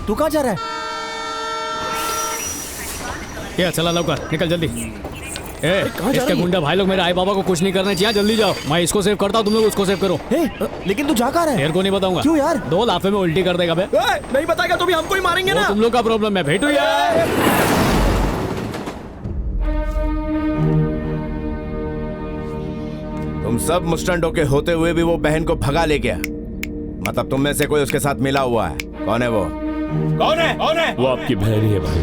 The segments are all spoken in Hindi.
तू कहाँ जा रहा है? क्या चला लौकर, निकल जल्दी। इसके गुंडा भाई लोग मेरे आई बाबा को कुछ नहीं करना चाहिए, जल्दी जाओ। मैं इसको सेव करता हूँ, तुम लोग उसको सेव करो। लेकिन तू जा कहाँ रहा है? तेरे को नहीं बताऊंगा। क्यों यार? 2 लाफे में उल्टी कर देगा बे। नहीं बताएगा तो भी हमको ही मारेंगे ना। तुम लोग का प्रॉब्लम है, भेटू यार। तुम सब मुस्टंडों के होते हुए भी वो बहन को भगा ले गया। मतलब तुम में से कोई उसके साथ मिला हुआ है। कौन है वो? कौन है? कौन है? वो आपकी बहन ही है भाई।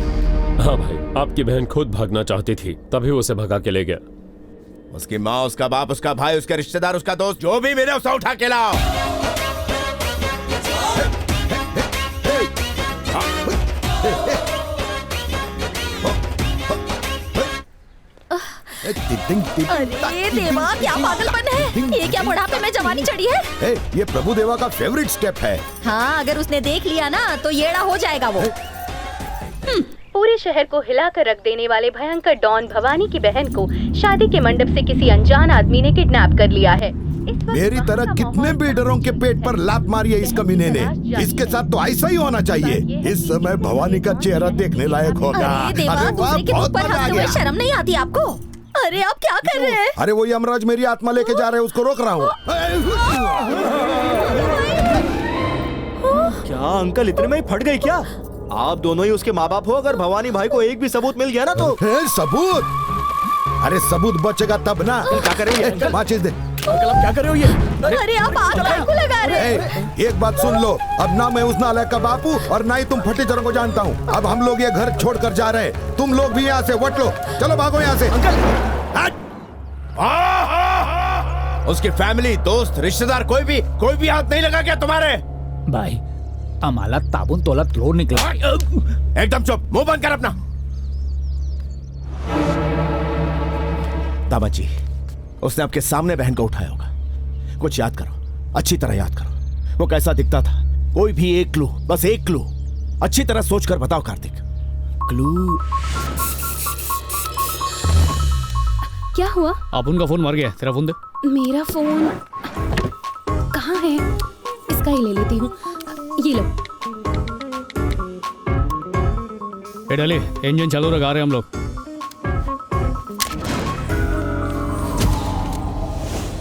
हाँ भाई, आपकी बहन खुद भागना चाहती थी, तभी उसे भगा के ले गया। उसकी माँ, उसका बाप, उसका भाई, उसके रिश्तेदार, उसका दोस्त, जो भी मिले उसे उठा के लाओ। अरे देवा, क्या पागलपन है? ये क्या बुढ़ापे में जवानी चढ़ी है? ये प्रभु देवा का फेवरेट स्टेप है। हाँ, अगर उसने देख लिया ना तो येड़ा हो जाएगा वो। पूरे शहर को हिलाकर रख देने वाले भयंकर डॉन भवानी की बहन को शादी के मंडप से किसी अनजान आदमी ने किडनैप कर लिया है। मेरी तरह कितने बिल्डरों के पेट पर लात मारी है इस कमीने ने। इसके साथ तो ऐसा ही होना चाहिए। इस समय भवानी का चेहरा देखने लायक होगा। अरे देवा, दूसरे के मुंह पर हाथ हुए शर्म नहीं आती आपको? अरे आप क्या कर रहे हैं? अरे वो यमराज मेरी आत्मा लेके जा रहे हैं, उसको रोक रहा हूँ। क्या अंकल इतने में ही फट गई क्या? आप दोनों ही उसके माँ बाप हो। अगर भवानी भाई को एक भी सबूत मिल गया ना तो सबूत? अरे सबूत बचेगा तब ना। क्या करेंगे? माचिस दे। अंकल आप क्या कर रहे हो ये? अरे आप आग को लगा रहे हैं। एक बात सुन लो, अब ना मैं उस नालायक का बापू और ना ही तुम फटीचरों को जानता हूँ। अब हम लोग ये घर छोड़कर जा रहे हैं। तुम लोग भी यहाँ से वट लो। चलो भागो यहाँ से। उसकी फैमिली, दोस्त, रिश्तेदार कोई भी हाथ नहीं लगा क्या तुम्हारे? भाई हमारा ताबुन तोला तोड़ निकला। एकदम चुप, मुंह बंद कर अपना। दामाजी, उसने आपके सामने बहन को उठाया होगा। कुछ याद करो, अच्छी तरह याद करो। वो कैसा दिखता था? कोई भी एक क्लू, बस एक क्लू अच्छी तरह सोचकर बताओ कार्तिक। क्लू। क्या हुआ? अपुन का फोन मर गया, तेरा फोन दे। मेरा फोन कहाँ है? इसका ही ले लेती हूँ। ये लो। डाले, इंजन चालू रखा रहे हम लोग।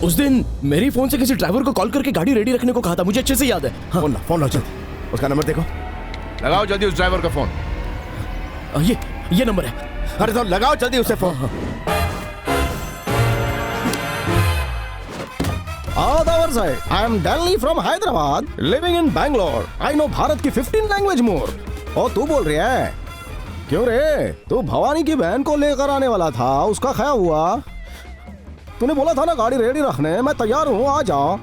उस दिन मेरी फोन से किसी ड्राइवर को कॉल करके गाड़ी रेडी रखने को कहा था, मुझे अच्छे से याद है। हाँ। फोन लो जल्दी। उसका नंबर देखो, लगाओ जल्दी उस ड्राइवर का फोन। ये नंबर है। अरे तो लगाओ जल्दी उसे फोन। आदावर साहब, I am Danley from Hyderabad, living in Bangalore. I know Bharat की 15 लैंग्वेज मोर। और तू बोल रहा है? क्यों रे? तू भवानी की बहन को लेकर आने वाला था, उसका क्या हुआ? तूने बोला था ना गाड़ी रेडी रखने, मैं तैयार हूँ, आ जाओ।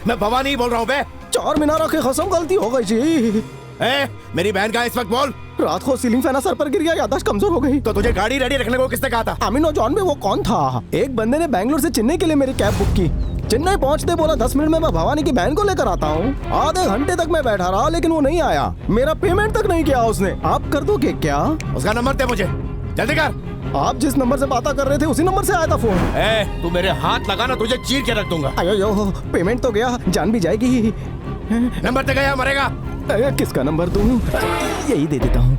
मैं भवानी ही बोल रहा हूँ बे। चार मीनार की कसम, गलती हो गई जी। मेरी बहन का इस वक्त बोल। रात को सीलिंग फैन सर पर गिर गया, याददाश्त कमजोर हो गई। तो तुझे गाड़ी रेडी रखने को किसने कहा था? अमीनो जॉन में वो कौन था? एक बंदे ने बैंगलोर से चेन्नई के लिए मेरी कैब बुक की। चेन्नई पहुंचते बोला 10 मिनट में मैं भवानी की बहन को लेकर आता हूँ। आधे घंटे तक मैं बैठा रहा लेकिन वो नहीं आया। मेरा पेमेंट तक नहीं किया उसने। आप कर दोगे क्या? उसका नंबर दे मुझे, जल्दी कर। आप जिस नंबर से बात कर रहे थे उसी नंबर से आया था फोन। तू मेरे हाथ लगाना, तुझे चीर के रख दूंगा। अयो, पेमेंट तो गया, जान भी जाएगी। नंबर दे गया, मरेगा। किसका नंबर दूं? यही दे देता हूँ।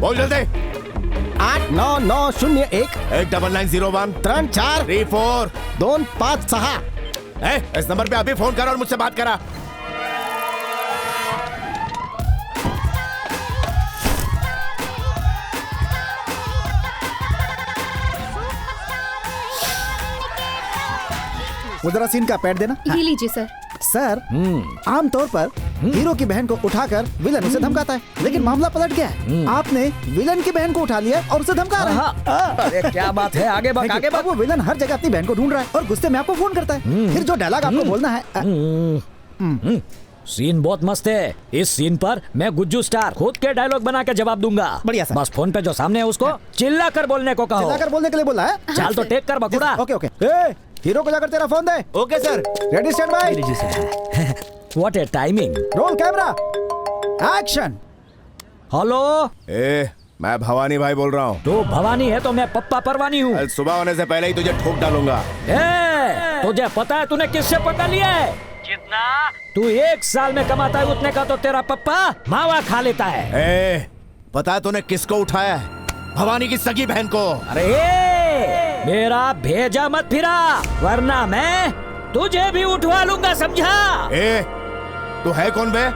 बोल जल्दी। 89901 89901 34 34 256। इस नंबर पे अभी फोन करा और मुझसे बात करा। वो जरा सीन का पैड देना। ये लीजिए सर। सर आमतौर पर हीरो की बहन को उठाकर विलन उसे धमकाता है, लेकिन मामला पलट गया है। आपने विलन की बहन को उठा लिया और उसे धमका रहे हैं। अरे क्या बात है, आगे बढ़ आगे बढ़। वो विलन हर जगह अपनी बहन को ढूंढ रहा है और गुस्से में आपको फोन करता है। फिर जो डायलॉग आपको बोलना है। सीन बहुत मस्त है। इस सीन पर मैं गुज्जू स्टार खुद के डायलॉग बना के जवाब दूंगा। बढ़िया सर। बस फोन पे जो सामने है उसको चिल्ला कर बोलने को कहो। चिल्लाकर बोलने के लिए बोला है। चाल तो टेक कर बकुड़ा। Okay okay. हीरो को जाकर तेरा phone they. Okay sir. Ready stand by. What a timing. Roll camera action. Hello, मैं भवानी भाई बोल रहा हूँ। तू भवानी है तो मैं पप्पा परवानी हूँ। कल सुबह होने से पहले ही तुझे ठोक डालूंगा। तुझे पता है तूने किससे पकड़ लिया है? जितना तू 1 साल में कमाता है उतने का तो तेरा पप्पा मावा खा लेता है। पता है तूने किसको उठाया है? भवानी की सगी बहन को। अरे मेरा भेजा मत फिरा, वरना मैं तुझे भी उठवा लूंगा, समझा? तू है कौन बे?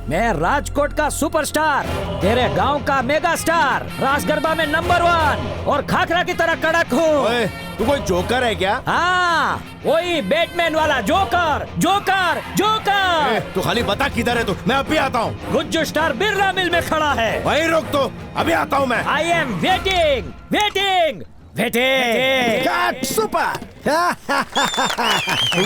मैं राजकोट का सुपरस्टार, तेरे गांव का मेगा स्टार, रास गरबा में नंबर 1 और खाखरा की तरह कड़क हूँ। तू कोई जोकर है क्या? हाँ, वही बैटमैन वाला जोकर जोकर जोकर। तू खाली बता किधर है तू, मैं अभी आता हूँ। गुज्जू स्टार बिरला मिल में खड़ा है। वहीं रुक तो, अभी आता हूँ मैं। I am waiting waiting waiting. Super.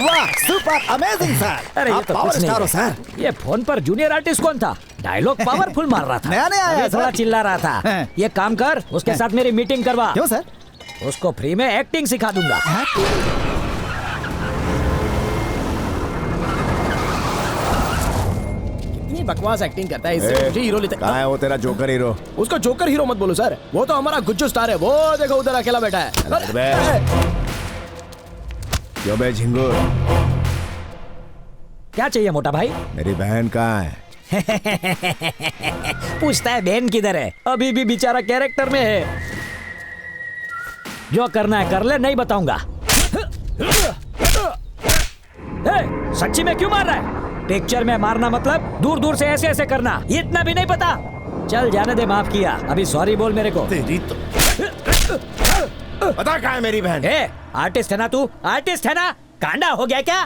वाह, सुपर अमेजिंग सर। अरे ये आप तो पावर कुछ नहीं स्टार हो है। सर। ये फोन पर जूनियर आर्टिस्ट कौन था? डायलॉग पावरफुल मार रहा था। नया नया आया अभी थोड़ा सर। चिल्ला रहा था। ये काम कर, उसके साथ मेरी मीटिंग करवा। क्यों सर? उसको फ्री में एक्टिंग सिखा दूंगा। कितनी बकवास एक्टिंग करता है, इससे मुझे हीरो लेते। कहाँ है वो तेरा जोकर हीरो? उसको जोकर हीरो मत बोलो सर, वो तो हमारा गुज्जू स्टार है। वो देखो उधर अकेला बैठा है। क्यों बे झिंगुर? क्या चाहिए मोटा भाई? मेरी बहन कहाँ है? पूछता है बहन किधर है? अभी भी बेचारा कैरेक्टर में है। जो करना है कर ले, नहीं बताऊंगा। सच्ची में क्यों मार रहा है? पिक्चर में मारना मतलब दूर दूर से ऐसे ऐसे करना, इतना भी नहीं पता? चल जाने दे, माफ किया। अभी सॉरी बोल मेरे को। तेरी तो पता कहाँ है मेरी बहन? आर्टिस्ट है ना तू? आर्टिस्ट है ना? कांडा हो गया क्या?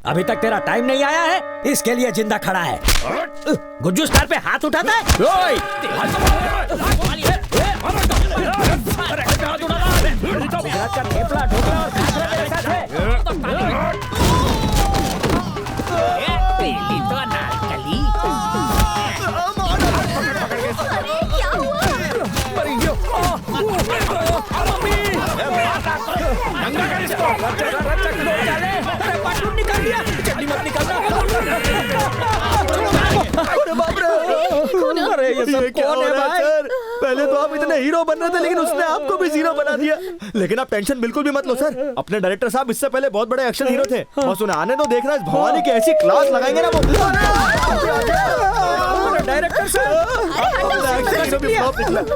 अभी तक तेरा टाइम नहीं आया है, इसके लिए जिंदा खड़ा है। गुज्जू स्टार पे हाथ उठाता है। गुजरात का थेपला, ढोकला और खाखरा मेरे साथ है। क्या हुआ? अरे ये सब कौन है भाई? सर, पहले तो आप इतने हीरो बन रहे थे, लेकिन उसने आपको भी जीरो बना दिया। लेकिन आप टेंशन बिल्कुल भी मत लो सर, अपने डायरेक्टर साहब इससे पहले बहुत बड़े एक्शन हीरो थे। बस उन्हें आने तो देखना, इस भवानी की ऐसी क्लास लगाएंगे ना वो। डायरेक्टर साहब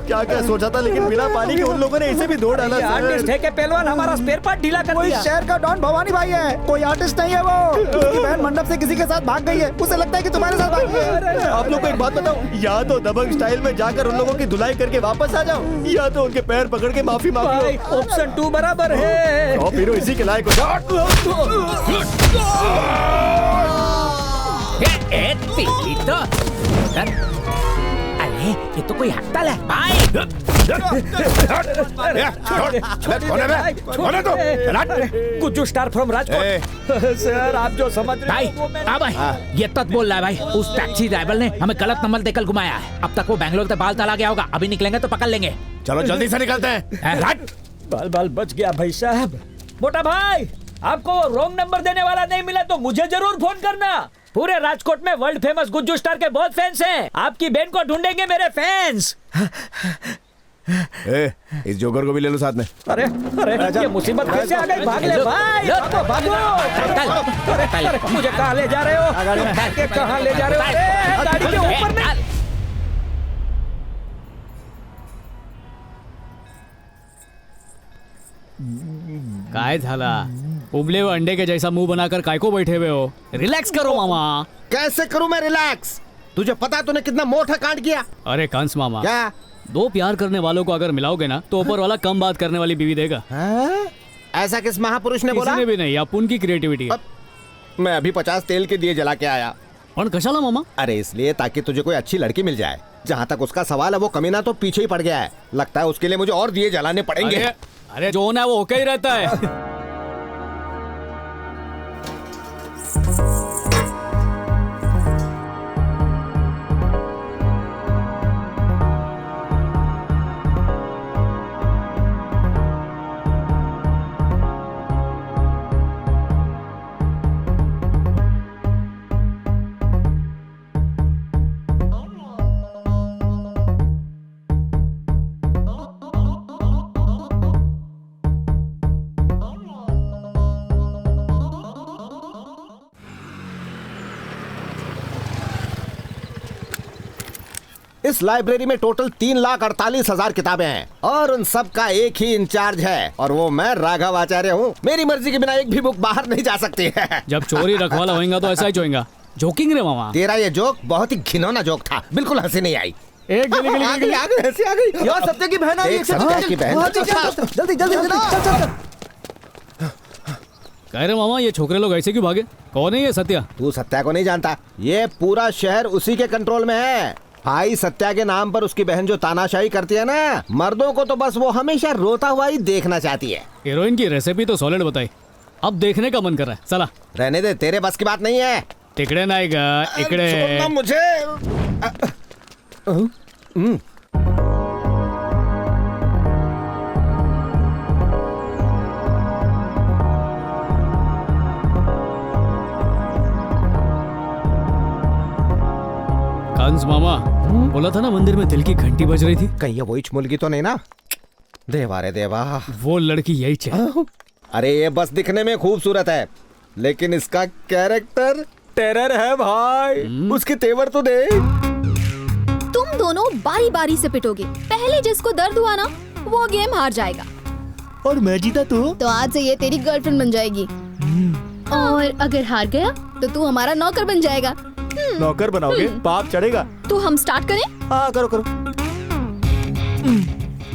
क्या क्या सोचा था, लेकिन बिना पानी के उन लोगों ने इसे भी धो डाला। आर्टिस्ट है के पहलवान हमारा स्पेयर पार्ट ढीला कर कोई दिया। शहर का डॉन भवानी भाई है, कोई आर्टिस्ट नहीं है वो। उसकी बहन मंडप से किसी के साथ भाग गई है, उसे लगता है कि तुम्हारे साथ भाग गई है। आप लोग को एक बात बताओ, या तो दबंग स्टाइल में जाकर उन लोगों की धुलाई करके वापस आ जाओ, या तो उनके पैर पकड़ के माफी मांगो। ऑप्शन 2 बराबर है। और हीरो इसी के लायक हो। अरे ये तो कोई हड़ताल है भाई। Gujju star from Rajkot. Sir आप जो समझ रहे हो भाई, ये तक बोल रहा है भाई, उस टैक्सी ड्राइवर ने हमें गलत नंबर देकर घुमाया है। अब तक वो बैंगलोर से बाल तला गया होगा, अभी निकलेंगे तो पकड़ लेंगे। चलो जल्दी से निकलते हैं। बाल बाल बच गया भाई साहब। मोटा भाई, आपको रॉन्ग नंबर देने वाला नहीं मिला तो मुझे जरूर फोन करना। पूरे राजकोट में वर्ल्ड फेमस गुज्जू स्टार के बहुत फैंस हैं। आपकी बहन को ढूंढेंगे मेरे फैंस। इस जोकर को भी ले लो साथ में। अरे अरे ये मुसीबत कैसे आ गई? भाग ले भाई, भागो। अरे मुझे कहाँ ले जा रहे हो? कहाँ ले जा रहे हो? गाड़ी के ऊपर नहीं। काय झाला? उबले हुए अंडे के जैसा मुंह बनाकर काय को बैठे हुए हो? रिलैक्स करो मामा। कैसे करूं मैं रिलैक्स? तुझे पता तूने कितना मोटा कांड किया? अरे कंस मामा, क्या? 2 प्यार करने वालों को अगर मिलाओगे ना तो ऊपर वाला कम बात करने वाली बीवी देगा। ऐसा किस महापुरुष ने बोला? किसी ने भी नहीं, अपन की क्रिएटिविटी है। मैं अभी 50 तेल के दिए जला के आया। और कशाला मामा? अरे इसलिए ताकि तुझे कोई अच्छी लड़की मिल जाए। जहाँ तक उसका सवाल है वो कमीना तो पीछे ही पड़ गया है। लगता है उसके लिए मुझे और दिए जलाने पड़ेंगे। अरे जो होना है वो होके ही रहता है। इस लाइब्रेरी में टोटल 3,48,000 किताबें हैं और उन सब का एक ही इंचार्ज है और वो मैं राघव आचार्य हूँ। मेरी मर्जी के बिना एक भी बुक बाहर नहीं जा सकती है। जब चोरी रखवाला होएगा तो ऐसा ही होएगा। जोकिंग रे मामा। तेरा ये जोक बहुत ही घिनौना जोक था, बिल्कुल हंसी नहीं आई। एक गली गली गली हंसी आ गई। यार सत्या की बहन आ रही है। सत्या की बहन। जल्दी जल्दी जल्दी चल। कह रहे मामा ये छोकरे लोग ऐसे क्यों भागे? कौन है ये सत्या? तू सत्या को नहीं जानता, ये पूरा शहर उसी के कंट्रोल में है। भाई सत्या के नाम पर उसकी बहन जो तानाशाही करती है ना, मर्दों को तो बस वो हमेशा रोता हुआ ही देखना चाहती है। हीरोइन की रेसिपी तो सॉलिड बताई, अब देखने का मन कर रहा है। चला रहने दे, तेरे बस की बात नहीं है। तिकड़े नाएगा इकड़े। छोड़ना मुझे। कंस मामा बोला था ना मंदिर में दिल की घंटी बज रही थी। कहीं ये वही मुर्गी तो नहीं ना? देवा रे देवा, वो लड़की यही चाहिए। अरे ये बस दिखने में खूबसूरत है लेकिन इसका कैरेक्टर टेरर है भाई। उसके तेवर तो दे। तुम दोनों बारी बारी से पिटोगे, पहले जिसको दर्द हुआ ना वो गेम हार जाएगा। और मैं जीता तो आज से ये तेरी गर्लफ्रेंड बन जाएगी और अगर हार गया तो तू हमारा नौकर बन जाएगा। नौकर बनाओगे? पाप चढ़ेगा। तो हम स्टार्ट करें? हाँ करो करो।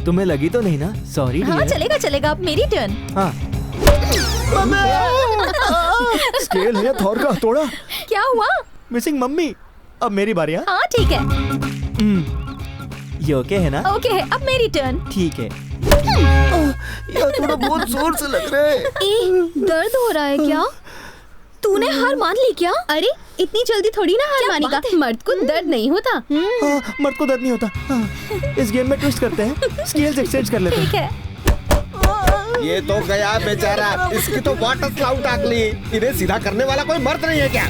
तुम्हें लगी तो नहीं ना? सॉरी। हाँ चलेगा चलेगा, अब मेरी टर्न। हाँ। स्केल है थॉर का हथौड़ा। क्या हुआ? Missing mummy. अब मेरी बारी। हाँ ठीक है। ये ओके है ना? ओके है, अब मेरी टर्न। ठीक है। यार थोड़ा बहुत जोर से लग रहा है। दर्द हो रहा है क्या? तूने हार मान ली क्या? अरे इतनी जल्दी थोड़ी ना हार मानेगा। मर्द को दर्द नहीं होता। मर्द को दर्द नहीं होता। इस गेम में ट्विस्ट करते हैं, स्केल्स एक्सचेंज कर लेते हैं। ठीक है। ये तो गया बेचारा, इसकी तो वाटर स्लाउट आगली। इन्हें सीधा करने वाला कोई मर्द नहीं है क्या?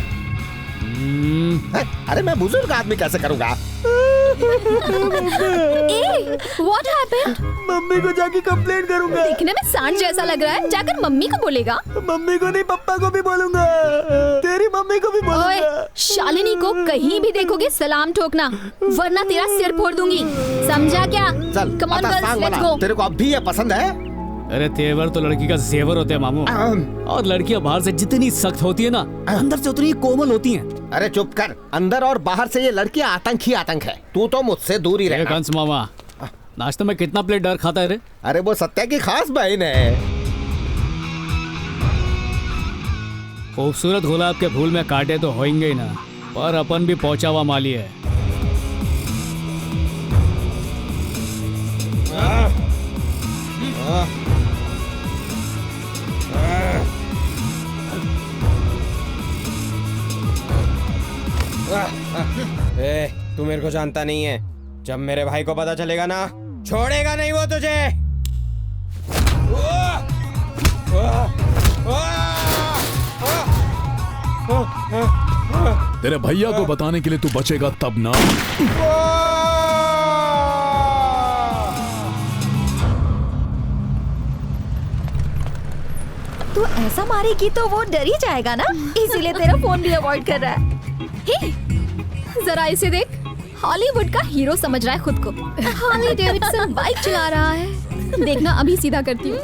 अरे मैं बुजुर्ग आदमी कैसे करूँगा? What happened? मम्मी को जाके कंप्लेंट करूंगा। देखने में सांड जैसा लग रहा है, जाकर मम्मी को बोलेगा। मम्मी को नहीं, पप्पा को भी बोलूंगा। तेरी मम्मी को भी बोलूंगा। ओए, शालिनी को कहीं भी देखोगे सलाम ठोकना, वरना तेरा सिर फोड़ दूंगी। समझा क्या? चल, Come on girls, let's go. तेरे को अब भी ये पसंद है? अरे तेवर तो लड़की का जेवर होते हैं मामू। और लड़कियां बाहर से जितनी सख्त होती है ना, अंदर से उतनी कोमल होती हैं। अरे चुप कर, अंदर और बाहर से ये लड़की आतंक ही आतंक है। तू तो मुझसे दूर ही रह। कंस मामा, नाश्ते में कितना प्लेट डर खाता है रे? अरे वो सत्या की खास बहन है। खूबसूरत गुलाब के फूल में कांटे तो होंगे ही ना, पर अपन भी पहुंचा हुआ माली है। तू मेरे को जानता नहीं है। जब मेरे भाई को पता चलेगा ना, छोड़ेगा नहीं वो तुझे। तेरे भैया को बताने के लिए तू बचेगा तब ना। तू ऐसा मारेगी तो वो डर ही जाएगा ना, इसीलिए तेरा फोन भी अवॉइड कर रहा है। हे, जरा इसे देख, हॉलीवुड का हीरो समझ रहा है खुद को। हार्ले डेविडसन बाइक चला रहा है। देखना अभी सीधा करती हूँ।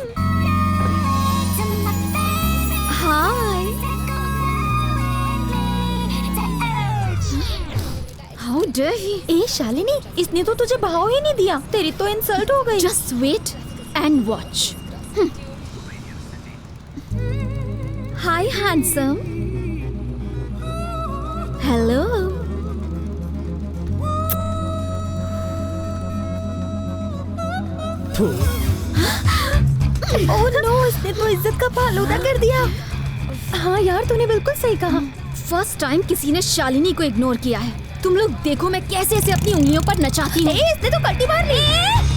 हाय, हाउ डेयर ही। ए शालिनी, इसने तो तुझे भाव ही नहीं दिया, तेरी तो इंसल्ट हो गई। Just wait and watch. Hi handsome, hello. Oh no, इसने तो इज्जत का फालूदा कर दिया। हाँ यार, तूने बिल्कुल सही कहा। फर्स्ट टाइम किसी ने शालिनी को इग्नोर किया है। तुम लोग देखो मैं कैसे इसे अपनी उंगलियों पर नचाती हूँ। इसने तो कट्टी मार ली।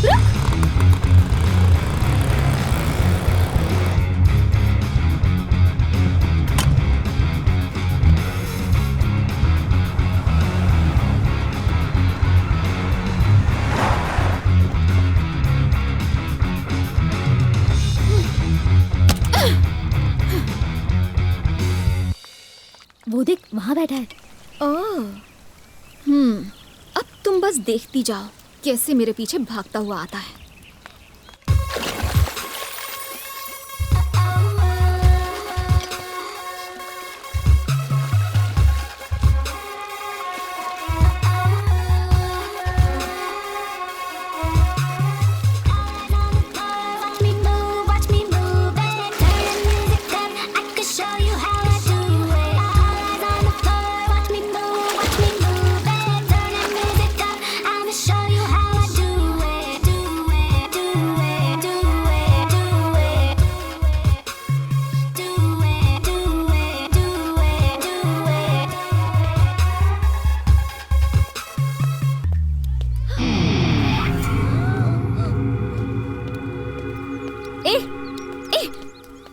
रुक। वो देख, वहाँ बैठा है। ओह, अब तुम बस देखती जाओ कैसे मेरे पीछे भागता हुआ आता है।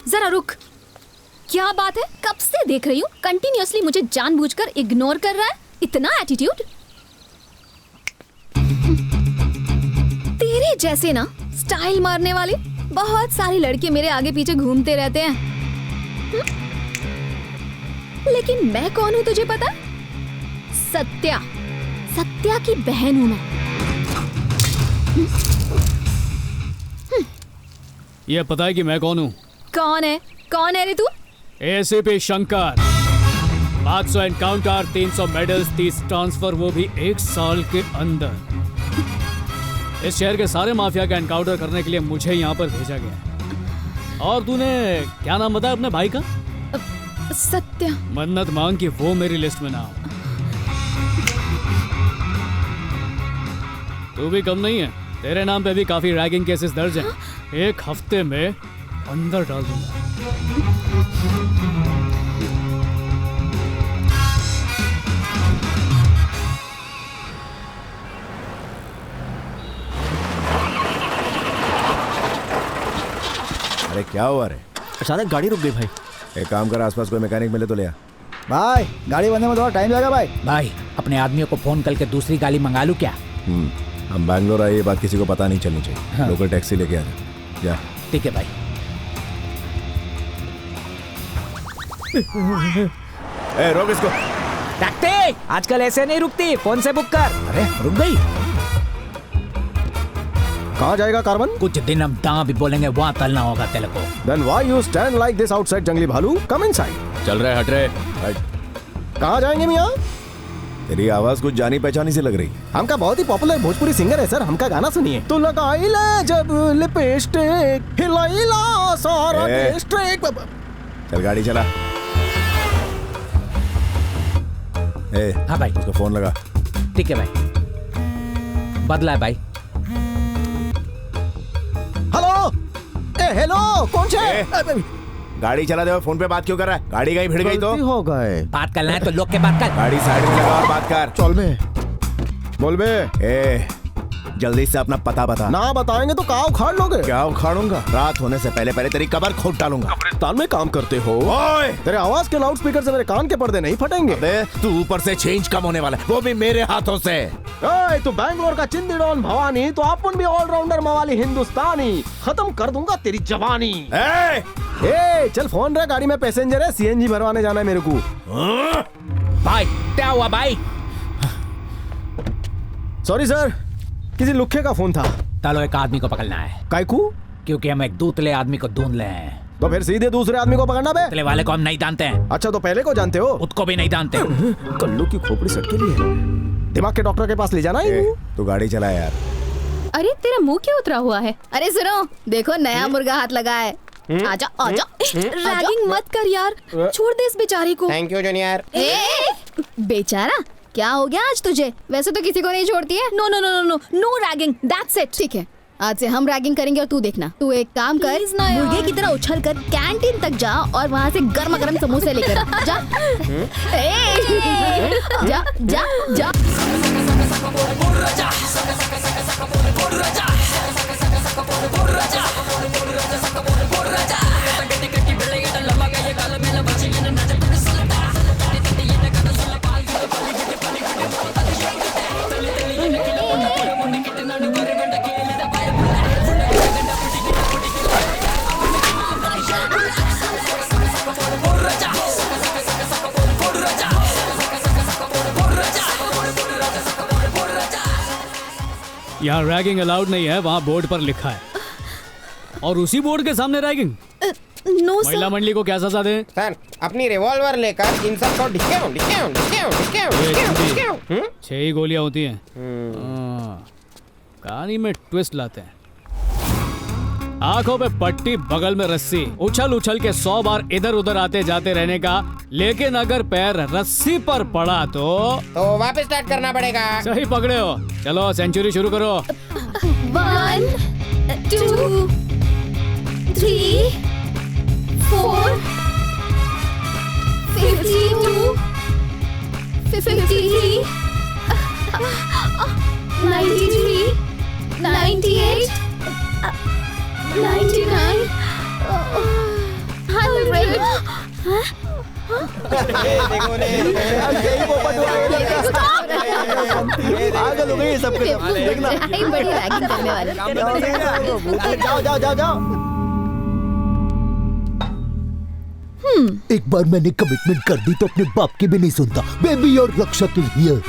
जरा रुक, क्या बात है? कब से देख रही हूँ कंटिन्यूअसली मुझे जानबूझकर इग्नोर कर रहा है। इतना एटीट्यूड। तेरे जैसे ना स्टाइल मारने वाले बहुत सारे लड़के मेरे आगे पीछे घूमते रहते हैं। लेकिन मैं कौन हूँ तुझे पता? सत्या, सत्या की बहन हूँ मैं। ये पता है कि मैं कौन हूँ? कौन है? कौन है रे तू? ACP Shankar. 500 encounter, 300 medals, 30 transfer, वो भी 1 साल के अंदर। इस शहर के सारे माफिया का एनकाउंटर करने के लिए मुझे यहाँ पर भेजा गया। और तूने क्या नाम बताया अपने भाई का? सत्या। मन्नत मांग कि वो मेरी लिस्ट में ना हो। तू भी कम नहीं है, तेरे नाम पे भी काफी रैगिंग केसेस दर्ज हैं। 1 हफ्ते में अंदर डाल दूंगा। अरे क्या हुआ रे? अचानक गाड़ी रुक गई भाई। एक काम कर, आसपास कोई मैकेनिक मिले तो ले आ। भाई गाड़ी बनने में थोड़ा टाइम लगेगा भाई। भाई अपने आदमियों को फोन करके दूसरी गाड़ी मंगा लूं क्या? हम बैंगलोर आए, ये बात किसी को पता नहीं चलनी चाहिए। हाँ। लोकल टैक्सी लेके आ जा। ठीक है भाई। ए, रोक इसको। टैक्सी आजकल ऐसे नहीं रुकती, फोन से बुक कर। अरे रुक गई। कहाँ जाएगा कार्बन? कुछ दिन हम जहाँ भी बोलेंगे वहाँ तलना होगा तेरे को। Then why you stand like this outside जंगली भालू? Come inside. चल रहे, हट रहे। कहाँ जाएंगे मियाँ? तेरी आवाज कुछ जानी पहचानी से लग रही। हमका बहुत ही पॉपुलर भोजपुरी सिंगर है सर, हमका गाना सुनिए। तो लगाई ले जब लिपस्टिक, हिलाइला सारा डिस्ट्रिक्ट। चल गाड़ी चला। ए, हाँ भाई। उसको फोन लगा। ठीक है भाई। बदला है भाई। हेलो, ए हेलो, कौन से? गाड़ी चला दे, फोन पे बात क्यों कर रहा है? गाड़ी गई भिड़ गई तो हो गए। बात करना है तो लोग के बात कर। गाड़ी साइड में लगा और बात कर। चल बे, बोल बे। ए, जल्दी से अपना पता बता। ना बताएंगे तो क्या उखाड़ लोगे? क्या उखाड़ूंगा? रात होने से पहले पहले तेरी कब्र खोद डालूंगा। कब्रिस्तान में काम करते हो? ओए! तेरे आवाज के लाउड स्पीकर से मेरे कान के पर्दे नहीं फटेंगे। तू ऊपर से चेंज कम होने वाला है, वो भी मेरे हाथों से। तू बैंगलोर का चिंदी डॉन भवानी, तो अपन भी ऑलराउंडर मवाली हिंदुस्तानी। खत्म कर दूंगा तेरी जवानी। ए, चल फोन रहा, गाड़ी में पैसेंजर है, सीएनजी भरवाने जाना है मेरे को। भाई क्या हुआ भाई? सॉरी सर, किसी लुखे का फोन था। चलो एक आदमी को पकड़ना है। कायकू? क्योंकि हम एक दूतले आदमी को ढूंढ ले हैं। तो फिर सीधे दूसरे आदमी को पकड़ना बे। दूतले वाले को हम नहीं जानते हैं। अच्छा, तो पहले को जानते हो? उसको भी नहीं जानते। कल्लू की खोपड़ी सट के लिए दिमाग के डॉक्टर के पास ले जाना है। तू गाड़ी चला यार। अरे तेरा मुंह क्यों उतरा हुआ है? अरे सुनो, देखो नया मुर्गा हाथ लगा है। आजा आजा। रैगिंग मत कर यार, छोड़ दे इस बेचारी को। Thank you junior. बेचारा, क्या हो गया आज तुझे? वैसे तो किसी को नहीं छोड़ती है। No no no no no no ragging, that's it. ठीक है, आज से हम रैगिंग करेंगे और तू देखना। तू एक काम कर, मुर्गे की तरह उछल कर कैंटीन तक जा और वहाँ से गर्मा गर्म समोसे लेकर आ। जा जा जा जा। यहाँ रैगिंग अलाउड नहीं है, वहाँ बोर्ड पर लिखा है। और उसी बोर्ड के सामने रैगिंग। नो महिला मंडली को क्या सजा दें? सर, अपनी रिवॉल्वर लेकर इन सबको discount discount discount discount discount. 6 ही गोलियां होती हैं। कहानी में ट्विस्ट लाते हैं। आंखों पे पट्टी, बगल में रस्सी, उछल उछल के 100 बार इधर उधर आते जाते रहने का। लेकिन अगर पैर रस्सी पर पड़ा तो वापस स्टार्ट करना पड़ेगा। सही पकड़े हो। चलो सेंचुरी शुरू करो। 1 2 3 4 52 53 93 98 99 पागल हो गई सबके सब। देखना बड़ी रैगिंग करने वाले। जाओ जाओ जाओ जाओ। एक बार मैंने कमिटमेंट कर दी तो अपने बाप की भी नहीं सुनता। बेबी और रक्षा इज हियर।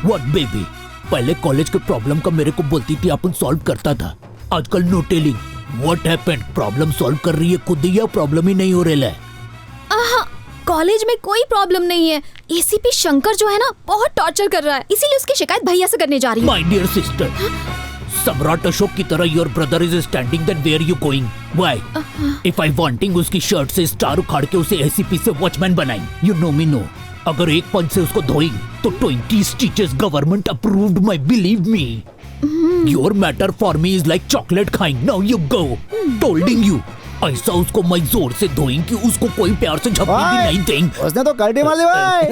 What baby? पहले कॉलेज के प्रॉब्लम का मेरे को बोलती थी, अपन सॉल्व करता था। आजकल no telling. What happened? Problem solve कर रही है खुद ही या प्रॉब्लम ही नहीं हो रहा है? कॉलेज में कोई प्रॉब्लम नहीं है। एसीपी शंकर जो है ना, बहुत टॉर्चर कर रहा है, इसीलिए उसकी शिकायत भैया से करने जा रही हूँ। माय डियर सिस्टर, सम्राट अशोक की तरह your brother is standing, then where you going? Why? If I wanting उसकी शर्ट से स्टार उखाड़ के उसे एसीपी से वॉचमैन बनाई। You know me no. अगर एक पंच से उसको धोइंग तो 20 stitches government approved, my believe me. Your matter for me is like chocolate खाइंग। Now you go. Tolding you. ऐसा उसको मैं जोर से धोइंग कि उसको कोई प्यार से झपकी भी नहीं देंगे। उसने तो कल्टी मार ली भाई।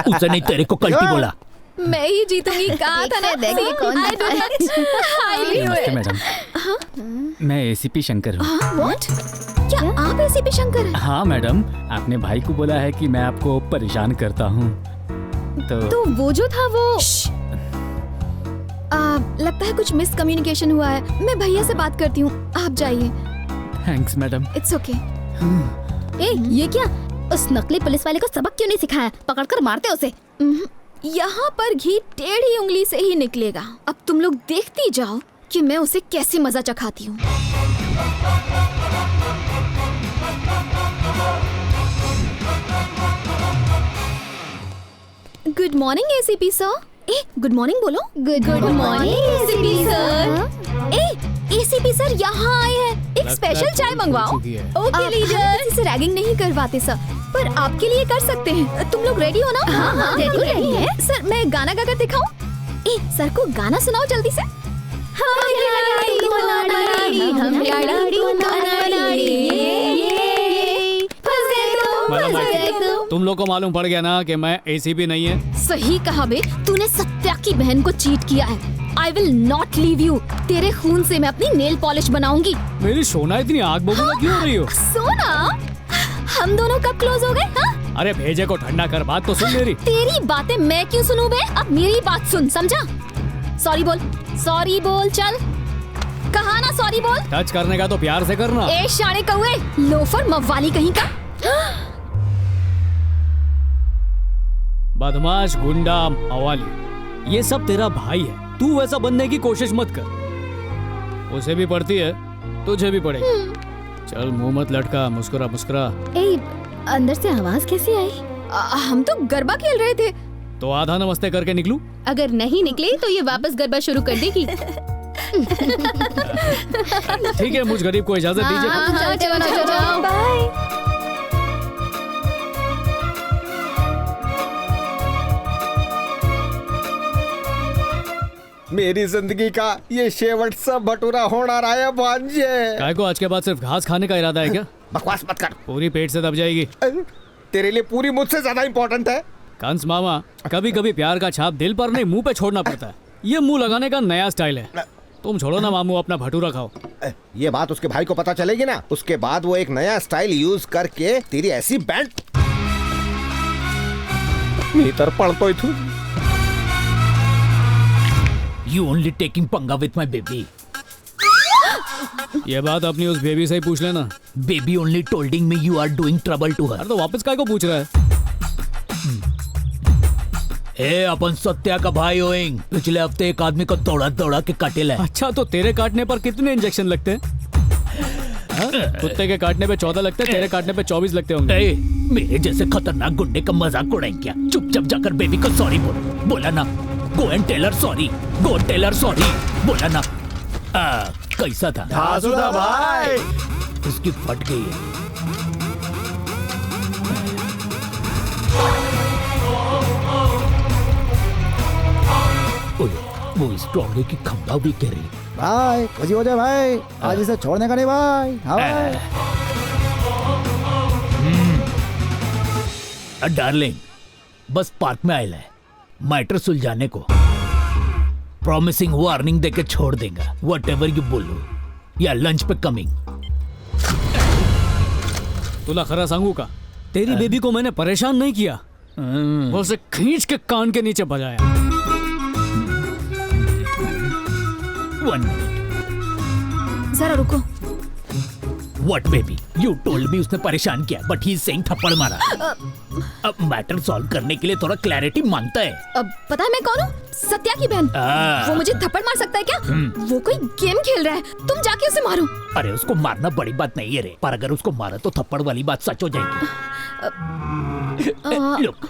उसने नहीं, तेरे को कल्टी बोला। मैं ही जीतूंगी, कहा था ना। देखिए कौन नमस्ते मैडम, मैं एसीपी शंकर हूँ। व्हाट? क्या आप एसीपी शंकर हैं? हाँ मैडम, आपने भाई को बोला है कि मैं आपको परेशान करता हूँ। तो वो जो था वो लगता है कुछ मिसकम्युनिकेशन हुआ है। मैं भैया से बात करती हूँ, आप जाइए। Thanks madam. It's okay. ये क्या? उस नकली पुलिस वाले को सबक क्यों नहीं सिखाया? पकड़कर मारते उसे। यहाँ पर घी टेढ़ी उंगली से ही निकलेगा। अब तुम लोग देखती जाओ कि मैं उसे कैसे मजा चखाती हूँ। Good morning ACP sir. Good morning बोलो। Good morning ACP sir. ACP sir यहाँ आए हैं, एक स्पेशल चाय मंगवाओ। Okay leader. इसे रैगिंग नहीं करवाते सर, पर आपके लिए कर सकते हैं। तुम लोग रेडी हो ना? हाँ, रेडी है सर। मैं गाना गाकर दिखाऊं? सर को गाना सुनाओ जल्दी से। तुम लोग को मालूम पड़ गया ना कि मैं एसीपी नहीं है। सही कहा बे, तूने सत्या की बहन को चीट किया है। I will not leave you। तेरे खून से मैं अपनी नेल पॉलिश बनाऊंगी। मेरी सोना इतनी आग बबूला क्यों हो रही हो? सोना? हम दोनों कब क्लोज हो गए? हाँ? अरे भेजे को ठंडा कर, बात तो सुन मेरी। तेरी बातें मैं क्यों सुनूं बे? अब मेरी बात सुन, समझा? सॉरी बोल, सॉरी बोल। चल, कहा ना सॉरी बोल। टच करने का तो प्यार से करना। ए शाणे कौए, लोफर मव्वाली कहीं का। बदमाश, गुंडा, मवाली, ये सब तेरा भाई है। तू वैसा बनने की कोशिश मत कर। उसे भी पड़ती है, तुझे भी पड़ेगी। चल मुंह मत लटका, मुस्कुरा मुस्कुरा। अंदर से आवाज कैसी आई? हम तो गरबा खेल रहे थे। तो आधा नमस्ते करके निकलूं? अगर नहीं निकले तो ये वापस गरबा शुरू कर देगी। ठीक है, मुझ गरीब को इजाजत दीजिए। बाय। मेरी जिंदगी का ये शेवट सा भटूरा होना रहा है भांजे। काय को आज के बाद सिर्फ घास खाने का इरादा है क्या? बकवास मत कर। पूरी पेट से दब जाएगी। तेरे लिए पूरी मुझसे ज्यादा इम्पोर्टेंट है। कंस मामा, कभी कभी प्यार का छाप दिल पर नहीं मुंह पे छोड़ना पड़ता है। ये मुंह लगाने का नया स्टाइल है। तुम छोड़ो ना मामू, अपना भटूरा खाओ। ये बात उसके भाई को पता चलेगी ना, उसके बाद वो एक नया स्टाइल यूज करके तेरी ऐसी बैंड भीतर पड़तो तू। You only taking पंगा with my baby. ये बात अपनी उस बेबी से ही पूछ लेना। Baby only tolding me you are doing trouble to her. अरे तो वापस काय को पूछ रहा है? ए अपन सत्या का भाई होएंग। पिछले हफ्ते एक आदमी को दौड़ा के काटेला है। अच्छा, तो तेरे काटने पर कितने इंजेक्शन लगते हैं? कुत्ते के काटने पे 14 लगते हैं, तेरे काटने पे 24 लगते होंगे। मेरे जैसे खतरनाक गुंडे का मजाक उड़ाएं क्या? चुपचाप जाकर बेबी को सॉरी बोला ना। Go and tell her sorry, go tell her sorry बोला ना। कैसा था? धासुदा भाई, इसकी फट गई है। वो स्ट्रॉन्ग है कि खंभा भी कह रही। भाई खुशी हो जाए भाई, आज इसे छोड़ने का नहीं भाई। हाँ भाई। डार्लिंग, बस पार्क में आयल है मैटर सुलझाने को। प्रॉमिसिंग वार्निंग देके छोड़ देगा, व्हाटएवर यू बोलो, या लंच पे कमिंग। तुला खरा सांगू का, तेरी बेबी को मैंने परेशान नहीं किया, वो उसे खींच के कान के नीचे बजाया। 1 minute। जरा रुको। What baby? You told me उसने परेशान किया, but he is saying थप्पड़ मारा। अब मैटर सॉल्व करने के लिए थोड़ा क्लैरिटी मांगता है। अब पता है मैं कौन हूँ? सत्या की बहन। वो मुझे थप्पड़ मार सकता है क्या? वो कोई गेम खेल रहा है, तुम जाके उसे मारो। अरे उसको मारना बड़ी बात नहीं है रे, पर अगर उसको मारा तो थप्पड़ वाली बात सच हो जाएगी। Look,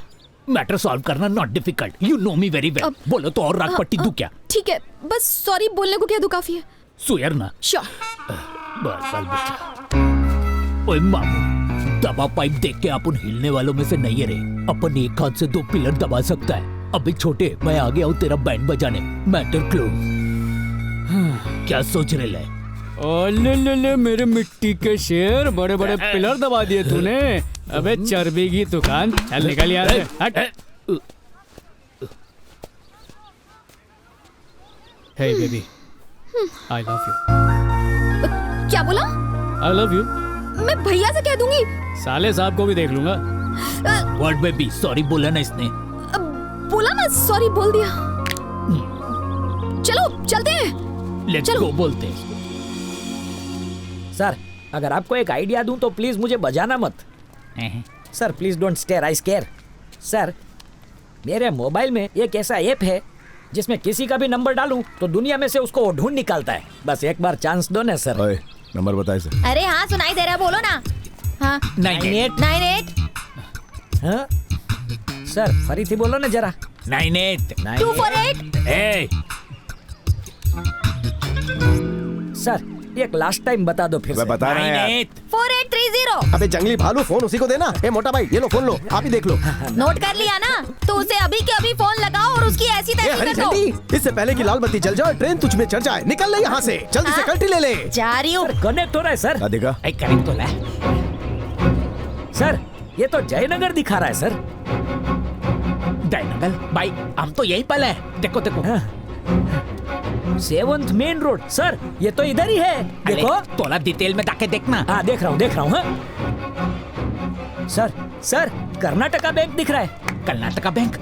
मैटर सॉल्व करना not difficult, you know me very well. बोलो तो और राग पट्टी दूं क्या? ठीक है, बस सॉरी बोलने को कह दो, काफी है। सुयर ना। श्योर। बस ओए मामू, दबा पाइप देख के अपन हिलने वालों में से नहीं है रे। अपन एक हाथ से 2 पिलर दबा सकता है। अभी छोटे, मैं आ गया हूँ तेरा बैंड बजाने। Matter close. क्या सोच रहे ले? ले मेरे मिट्टी के शेर, बड़े बड़े पिलर दबा दिए तूने। अबे चर्बी की दुकान, चल निकल यहाँ से, हट। हे बेबी, आई लव यू। क्या बोला? I love you. मैं भैया से कह दूंगी। साले साहब को भी देख लूंगा। व्हाट बेबी, सॉरी बोला ना इसने। बोला ना, सॉरी बोल दिया। चलो चलते हैं। लेट्स गो बोलते हैं। सर, अगर आपको एक आइडिया दूं तो प्लीज मुझे बजाना मत। Sir please don't stare, I scare. Sir, मेरे मोबाइल में एक ऐसा ऐप है जिसमें किसी का भी नंबर डालूं तो दुनिया में से उसको ढूंढ निकालता है। बस एक बार चांस दो ना सर। ओए, नंबर बता इसे। अरे हाँ, सुनाई दे रहा है, बोलो ना। हाँ 98 हाँ सर, फरीथी बोलो ना जरा। 98 248। सर एक लास्ट टाइम बता दो फिर से। बता रहा है यार। 4830। अबे जंगली भालू, फोन उसी को देना। ए मोटा भाई, ये लो फोन लो, आप ही देख लो। नोट कर लिया ना? तो उसे अभी के अभी फोन लगाओ और उसकी ऐसी तैसी कर दो। इससे पहले कि लाल बत्ती जल जाए, ट्रेन तुझ में चढ़ जाए। निकल ले यहाँ से, जल्दी से कल्टी ले ले। जा रही हूँ। कनेक्ट हो रहा है सर। देखा? कनेक्ट हो रहा है सर। ये तो जयनगर दिखा रहा है सर। जयनगर भाई, हम तो यही पल है। देखो देखो। 7th main road. सर ये तो इधर ही है, देखो। थोड़ा डिटेल में जाके देखना। हाँ देख रहा हूँ। सर सर, कर्नाटका बैंक दिख रहा है। कर्नाटका बैंक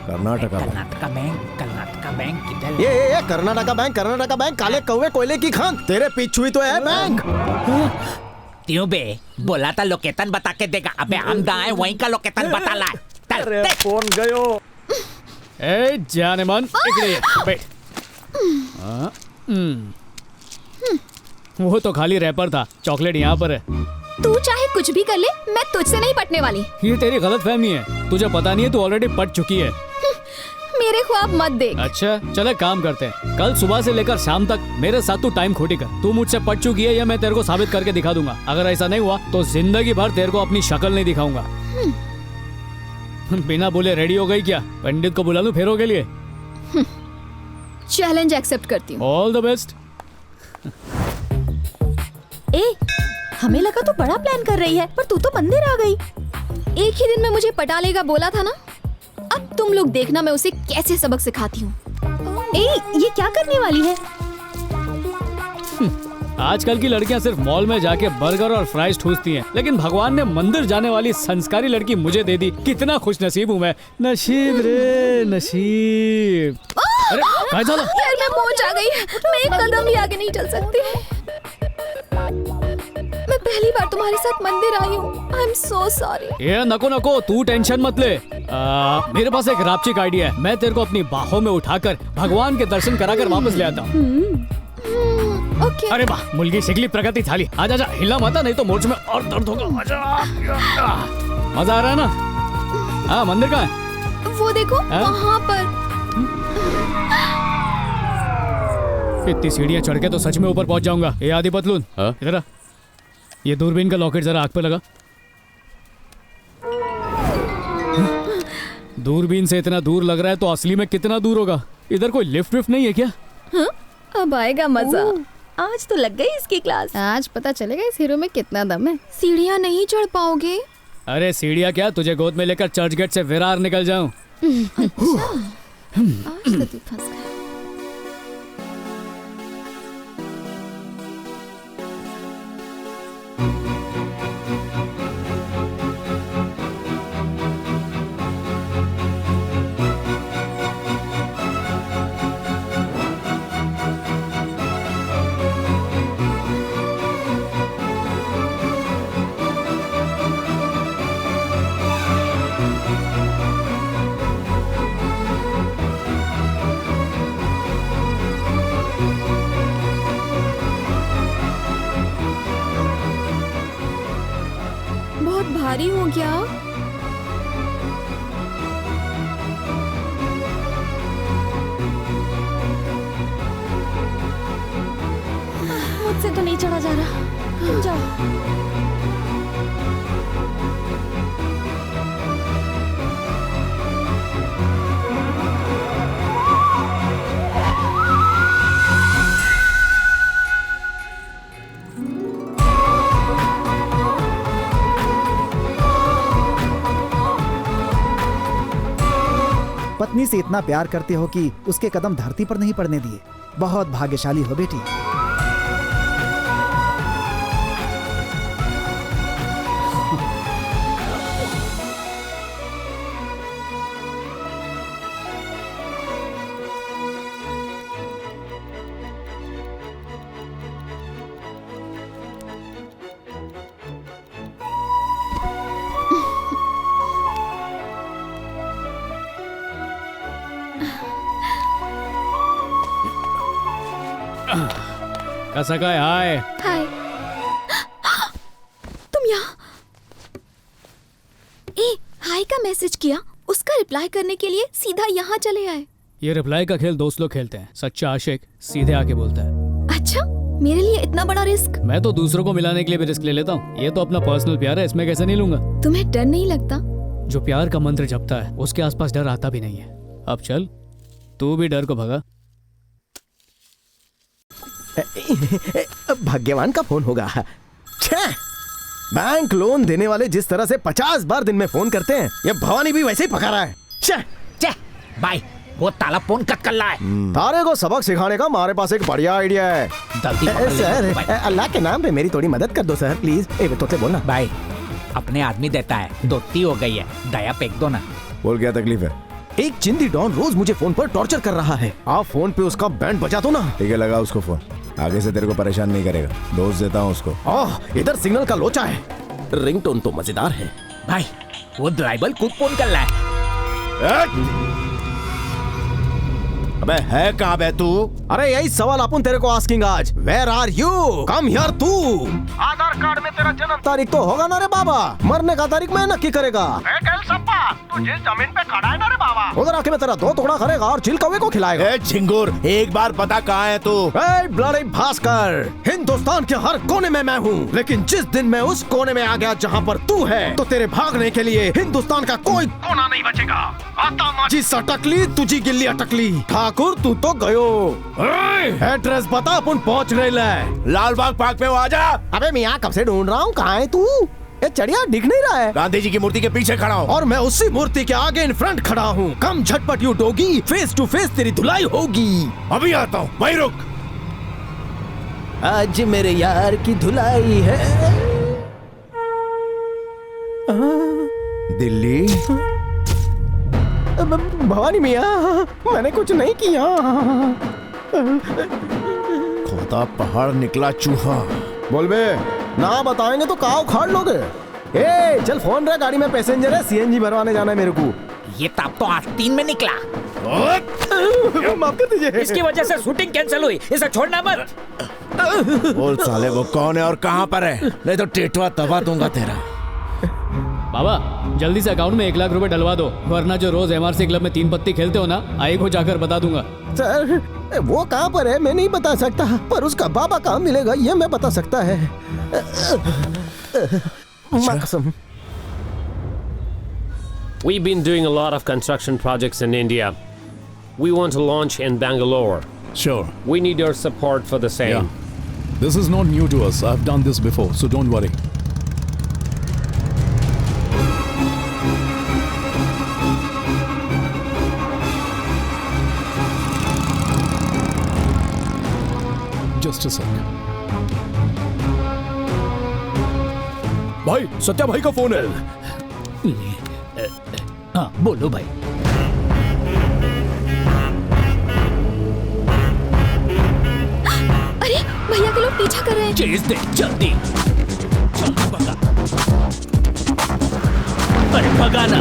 किधर? ये कर्नाटका बैंक, काले कौवे कोयले की खान। तेरे पीछू ही तो है बैंक। क्यों बे, बोला था लोकेशन बता के देगा। अबे हम जहाँ हैं वहीं का लोकेशन बता ला। फोन गयो। ए जाने मन, बैठ। वो तो खाली रैपर था, चॉकलेट यहाँ पर है। तू चाहे कुछ भी कर ले, मैं तुझसे नहीं पटने वाली। ये तेरी गलतफहमी है, तुझे पता नहीं है तू ऑलरेडी पट चुकी है। मेरे ख्वाब मत देख। अच्छा चले काम करते हैं, कल सुबह से लेकर शाम तक मेरे साथ तू टाइम खोटी कर। तू मुझसे पट चुकी है, या मैं तेरे को साबित करके दिखा दूंगा। अगर ऐसा नहीं हुआ तो जिंदगी भर तेरे को अपनी शक्ल नहीं दिखाऊंगा। बिना बोले रेडी हो गई क्या? पंडित को बुला लूं फेरों के लिए? चैलेंज एक्सेप्ट करती हूँ। All the best. ए, हमें लगा तू बड़ा प्लान कर रही है, पर तू तो मंदिर आ गई। एक ही दिन में मुझे पटा लेगा बोला था ना। अब तुम लोग देखना मैं उसे कैसे सबक सिखाती हूँ। ए, ये क्या करने वाली है? आजकल की लड़कियां सिर्फ मॉल में जाके बर्गर और फ्राइज ठूसती हैं, लेकिन भगवान ने मंदिर जाने वाली संस्कारी लड़की मुझे दे दी। कितना खुश नसीब हूँ मैं। नसीब रे नसीब। अरे क्या चला? यार मैं पहुंच आ गई। मैं एक कदम भी आगे नहीं चल सकती। मैं पहली बार तुम्हारे साथ मंदिर आई हूँ। I am so sorry. ये नको नको, तू टेंशन मत ले। मेरे पास एक रापचिक आइडिया है। मैं तेरे को अपनी बाहों में उठाकर भगवान के दर्शन कराकर वापस ले आता हूँ। ओके। अरे वाह, मुलगी शिकली प्रगति थाली। आजा जा, हिला मत नहीं तो मोर्च में और दर्द होगा। आजा। मजा आ रहा है ना? हाँ, मंदिर कहाँ है? वो देखो वहाँ पर। इतनी सीढ़ियाँ चढ़ के तो सच में ऊपर पहुंच जाऊंगा। ये आदि पतलून, इधर आ। ये दूरबीन का लॉकेट जरा आग पे लगा। दूरबीन से इतना दूर लग रहा है तो असली में कितना दूर होगा? इधर कोई लिफ्ट विफ्ट नहीं है क्या? अब आएगा मजा। आज तो लग गई इसकी क्लास। आज पता चलेगा इस हीरो में कितना दम है। सीढ़ियाँ नहीं चढ़ पाओगे? अरे सीढ़ियाँ क्या, तुझे गोद में लेकर चर्च गेट से विरार निकल जाऊं। आज तो तू फंस गया। बहुत भारी हो गया। मुझसे तो नहीं चढ़ा जा रहा। जाओ। पत्नी से इतना प्यार करते हो कि उसके कदम धरती पर नहीं पड़ने दिए। बहुत भाग्यशाली हो बेटी। कैसा का है? हाय। हाय। तुम यहाँ? ए, हाय का मैसेज किया, उसका रिप्लाई करने के लिए सीधा यहाँ चले आए। ये रिप्लाई का खेल दोस्त लोग खेलते हैं। सच्चा आशिक सीधे आके बोलता है। अच्छा, मेरे लिए इतना बड़ा रिस्क? मैं तो दूसरों को मिलाने के लिए भी रिस्क ले लेता हूँ। ये तो अपना पर्सनल प्यार है, इसमें कैसे नहीं लूंगा। तुम्हें डर नहीं लगता? जो प्यार का मंत्र जपता है उसके आसपास डर आता भी नहीं है। अब चल, तू भी डर को भगा। भाग्यवान का फोन होगा। बैंक लोन देने वाले जिस तरह से 50 बार दिन में फोन करते हैं, ये भवानी भी वैसे ही पका रहा है। भाई, वो ताला फोन कट कर रहा है। तारे को सबक सिखाने का हमारे पास एक बढ़िया आइडिया है। सर, अल्लाह के नाम पे मेरी थोड़ी मदद कर दो सर, प्लीज। तो से बोलना भाई, अपने आदमी देता है, दोस्ती हो गई है, दया फेंक दो ना। बोल, क्या तकलीफ है? एक चिंदी डॉन रोज मुझे फोन पर टॉर्चर कर रहा है। आप फोन पे उसका बैंड बजा दो ना। ठीक है, लगा उसको फोन। आगे से तेरे को परेशान नहीं करेगा। दोस्त देता हूँ उसको। इधर सिग्नल का लोचा है। रिंगटोन तो मजेदार है। भाई, वो ड्राइवर खुद फोन कर रहा है। अबे है कहाँ बे तू? अरे यही सवाल अपन तेरे को आस्किंग आज। Where are you? Come here तू। आधार कार्ड में तेरा जन्म तारीख तो होगा ना रे बाबा, मरने का तारीख मैं नक्की करेगा। तू जिस जमीन पे खड़ा है ना रे बाबा, उधर आके मैं तेरा 2 टुकड़ा करेगा और चिल कौवे को खिलाएगा। झिंगुर, एक बार पता कहाँ है तू? ब्लडी भास्कर, हिंदुस्तान के हर कोने में मैं हूँ, लेकिन जिस दिन मैं उस कोने में आ गया जहाँ पर तू है, तो तेरे भागने के लिए हिंदुस्तान का कोई कोना नहीं बचेगा। जी सटकली तुझी गिल्ली अटकली, ठाकुर तू तो गयो। एड्रेस बता, अपन पहुँच रहे ले। लाल बाग पार्क पे वो आजा। अबे मियाँ कब से ढूंढ रहा हूँ, कहाँ है तू? ये चढ़िया दिख नहीं रहा है। गांधी जी की मूर्ति के पीछे खड़ा हूँ और मैं उसी मूर्ति के आगे इन फ्रंट खड़ा हूँ। कम झटपट you doggy, face to face तेरी धुलाई होगी। अभी आता हूँ, वहीं रुक। आज मेरे यार की धुलाई है। दिल्ली भवानी मियाँ, मैंने कुछ नहीं किया। खोदा पहाड़ निकला चूहा। बोल बे, ना बताएंगे तो काव खाड़ लोगे। ए चल फोन रहे, गाड़ी में पैसेंजर है, सीएनजी भरवाने जाना है मेरे को। ये ताप तो आस्तीन में निकला। माफ कर दीजिए, इसकी वजह से शूटिंग कैंसिल हुई, इसे छोड़ना मत। बोल साले वो कौन है और कहाँ पर है, नहीं तो टेटवा दबा दूंगा तेरा। बाबा जल्दी से अकाउंट में 1 लाख रुपए डलवा दो, वरना जो रोज MRC क्लब में 3 पत्ती खेलते हो ना, आई को जाकर बता दूंगा। सर वो कहाँ पर है मैं नहीं बता सकता, पर उसका बाबा कहाँ मिलेगा ये मैं बता सकता है। कसम। We've been doing a lot of construction projects in India. We want to launch in Bangalore. Sure. We need your support for the same. Yeah. This is not new to us. I've done this before, so don't worry. Just a sec. भाई सत्या भाई का फोन है। हाँ बोलो भाई। अरे भैया के लोग पीछा कर रहे हैं। चेज दे जल्दी। भगा। अरे भगाना।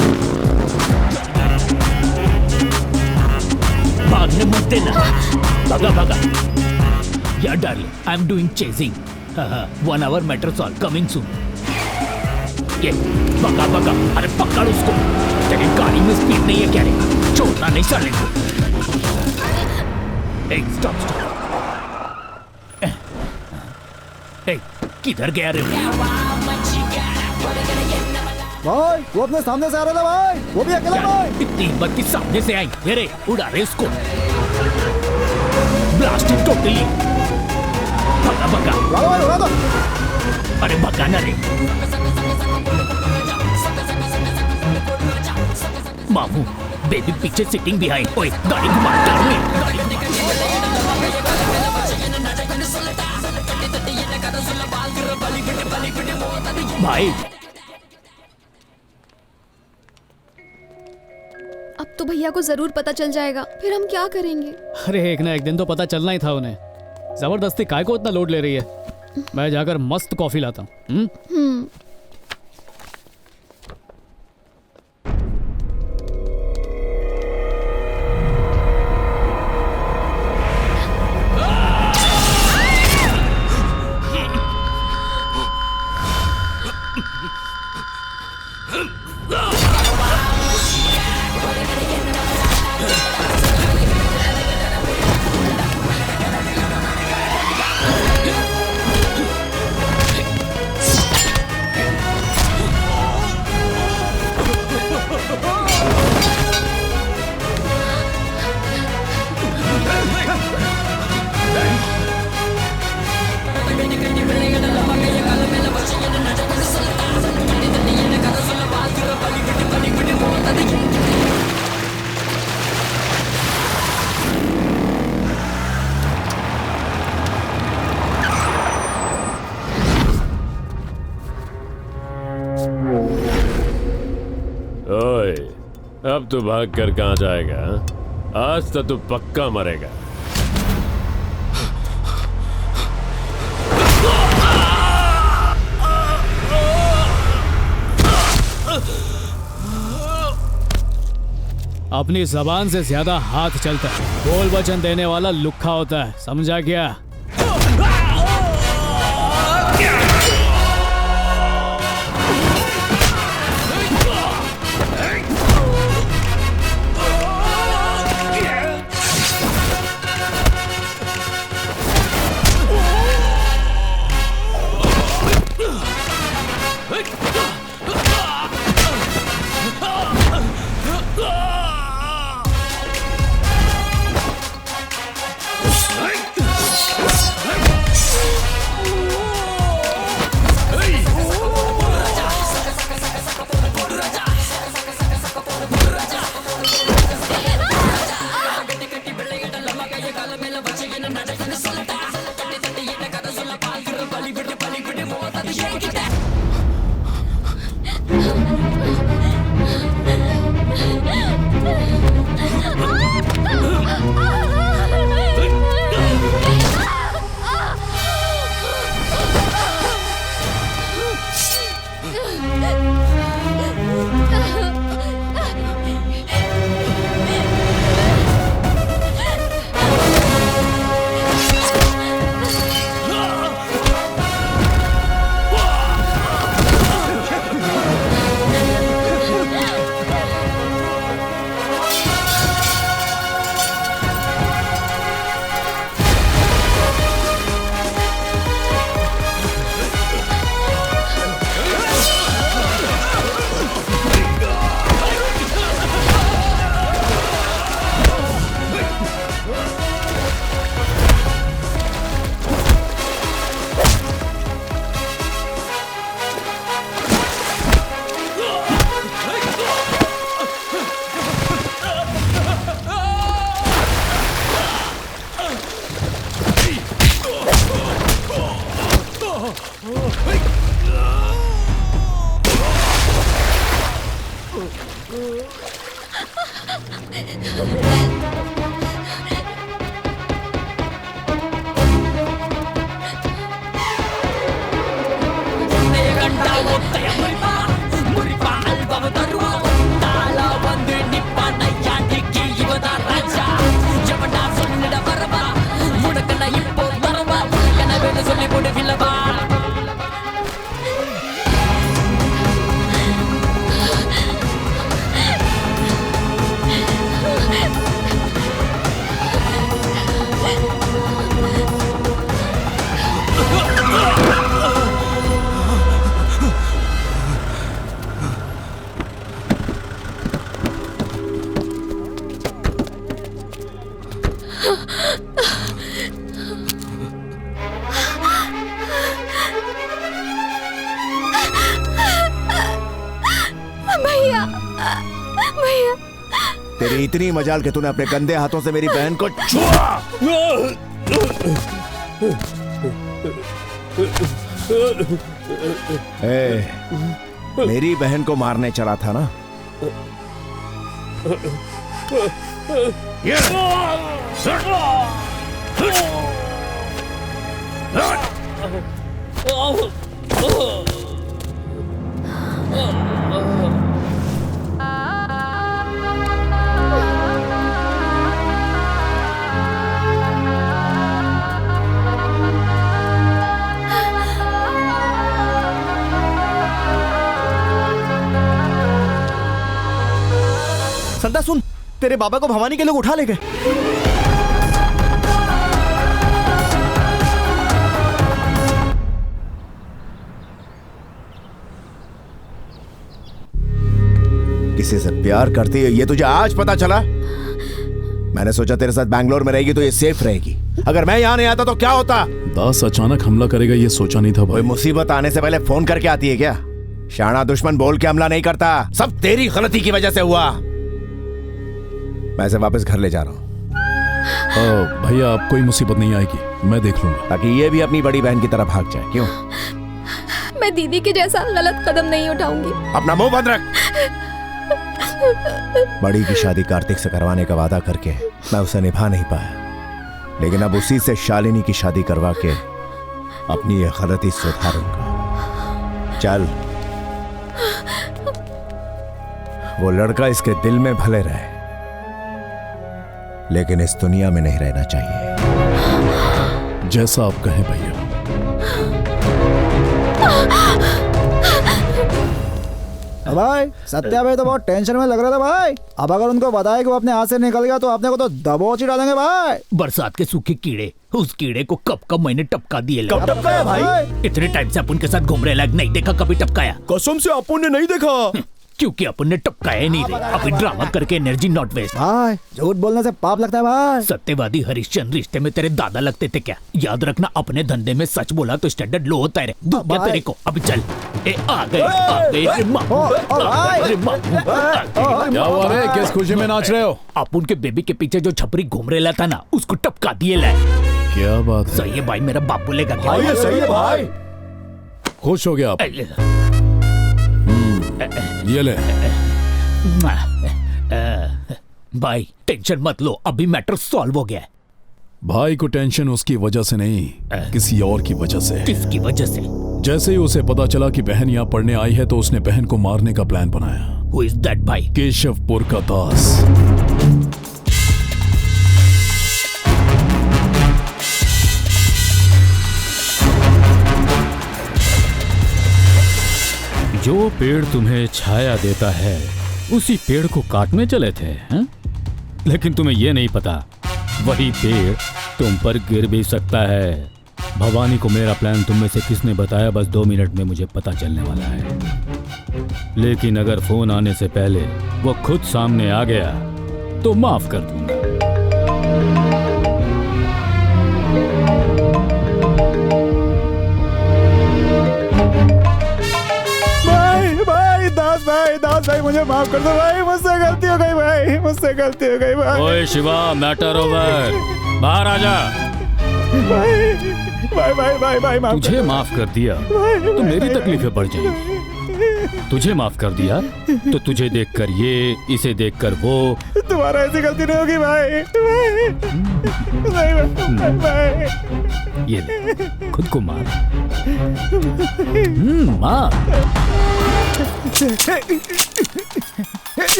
भागने मत देना। भगा भगा। Yeah, darling, I'm doing chasing. 1 hour matters all. Coming soon. ये भगा भगा, अरे पकड़ उसको। तेरी गाड़ी में स्पीड नहीं है क्या रे? छोड़ना नहीं साले को। Stop stop. किधर गया रे? भाई वो अपने सामने से आ रहा था भाई, वो भी अकेला भाई। इतनी हिम्मत की सामने से आई। अरे उड़ा रे उसको। Blasting totally. भगा भगा। उड़ा दो। अरे भगा ना रे। मामू बेबी पीछे सिटिंग बिहाइंड। ओए गाड़ी घुमा भाई। अब तो भैया को जरूर पता चल जाएगा, फिर हम क्या करेंगे? अरे एक ना एक दिन तो पता चलना ही था उन्हें। जबरदस्ती काय को इतना लोड ले रही है? मैं जाकर मस्त कॉफी लाता हूँ। ओए, अब तू भाग कर कहाँ जाएगा? आज तो तू पक्का मरेगा। अपनी जबान से ज्यादा हाथ चलता है। बोल वचन देने वाला लुक्खा होता है, समझा क्या? भैया भैया, तेरी इतनी मजाल कि तूने अपने गंदे हाथों से मेरी बहन को छुआ। मेरी बहन को मारने चला था ना? संता सुन, तेरे बाबा को भवानी के लोग उठा ले गए। किसी से प्यार करती है ये तुझे आज पता चला? मैंने सोचा तेरे साथ बैंगलोर में रहेगी तो ये सेफ रहेगी। अगर मैं यहाँ नहीं आता तो क्या होता? दास अचानक हमला करेगा ये सोचा नहीं था भाई। कोई मुसीबत आने से पहले फोन करके आती है क्या? शाना दुश्मन बोल के हमला नहीं करता, सब तेरी गलती की वजह से हुआ। मैं इसे वापस घर ले जा रहा हूँ। भैया अब कोई मुसीबत नहीं आएगी, मैं देख लूंगा। ताकि ये भी अपनी बड़ी बहन की तरह भाग जाए। क्यों? मैं दीदी के जैसा गलत कदम नहीं उठाऊंगी। अपना मुंह बंद रख। बड़ी की शादी कार्तिक से करवाने का वादा करके मैं उसे निभा नहीं पाया, लेकिन अब उसी से शालिनी की शादी करवा के अपनी ये गलती सुधारूंगा। चल, वो लड़का इसके दिल में भले रहे लेकिन इस दुनिया में नहीं रहना चाहिए। जैसा आप कहें भैया। भाई सत्या भाई तो बहुत टेंशन में लग रहा था भाई। अब अगर उनको बताया कि वो अपने हाथ से निकल गया तो अपने को तो दबोच ही डालेंगे भाई। बरसात के सूखे कीड़े, उस कीड़े को कब मैंने टपका दिए। कब टपकाया भाई? इतने टाइम से अपन के साथ घूम रहे, लायक नहीं देखा कभी टपकाया। कसम से अपन ने नहीं देखा। क्योंकि अपन ने टपकाया ही नहीं रहे। अभी ड्रामा करके एनर्जी नॉट वेस्ट। भाई झूठ बोलने से पाप लगता है भाई। सत्यवादी हरिश्चंद्र रिश्ते में तेरे दादा लगते थे क्या? याद रखना, अपने धंधे में सच बोला तो स्टैंडर्ड लो होता है। दूंगा तेरे को। अभी चल। आ गए क्या हुआ रे? किस खुशी में नाच रहे हो? अपन के बेबी के पीछे जो छपरी घूम रहा था ना, उसको टपका दिए लाए। क्या बात? सही है भाई, मेरा बाप बोलेगा क्या? सही है भाई। खुश हो गया आप? ये ले। भाई टेंशन मत लो, अभी मैटर सॉल्व हो गया है। भाई को टेंशन उसकी वजह से नहीं, किसी और की वजह से। किसकी वजह से? जैसे ही उसे पता चला कि बहन यहाँ पढ़ने आई है तो उसने बहन को मारने का प्लान बनाया। Who is that भाई? केशवपुर का दास। जो पेड़ तुम्हें छाया देता है उसी पेड़ को काटने चले थे, हैं? लेकिन तुम्हें यह नहीं पता वही पेड़ तुम पर गिर भी सकता है। भवानी को मेरा प्लान तुम में से किसने बताया, बस 2 मिनट में मुझे पता चलने वाला है। लेकिन अगर फोन आने से पहले वो खुद सामने आ गया तो माफ कर दूंगा। दास भाई मुझे माफ कर दो भाई, मुझसे गलती हो गई भाई, मुझसे गलती हो गई भाई। ओए शिवा, मैटर ओवर, बाहर आ जा। भाई माफ तुझे माफ कर दिया तो मेरी तकलीफें बढ़ जाएंगी। तुझे माफ कर दिया तो तुझे देखकर ये, इसे देखकर वो। तुम्हारा ऐसी गलती नहीं होगी भाई। ये ले, खुद को मार। मार।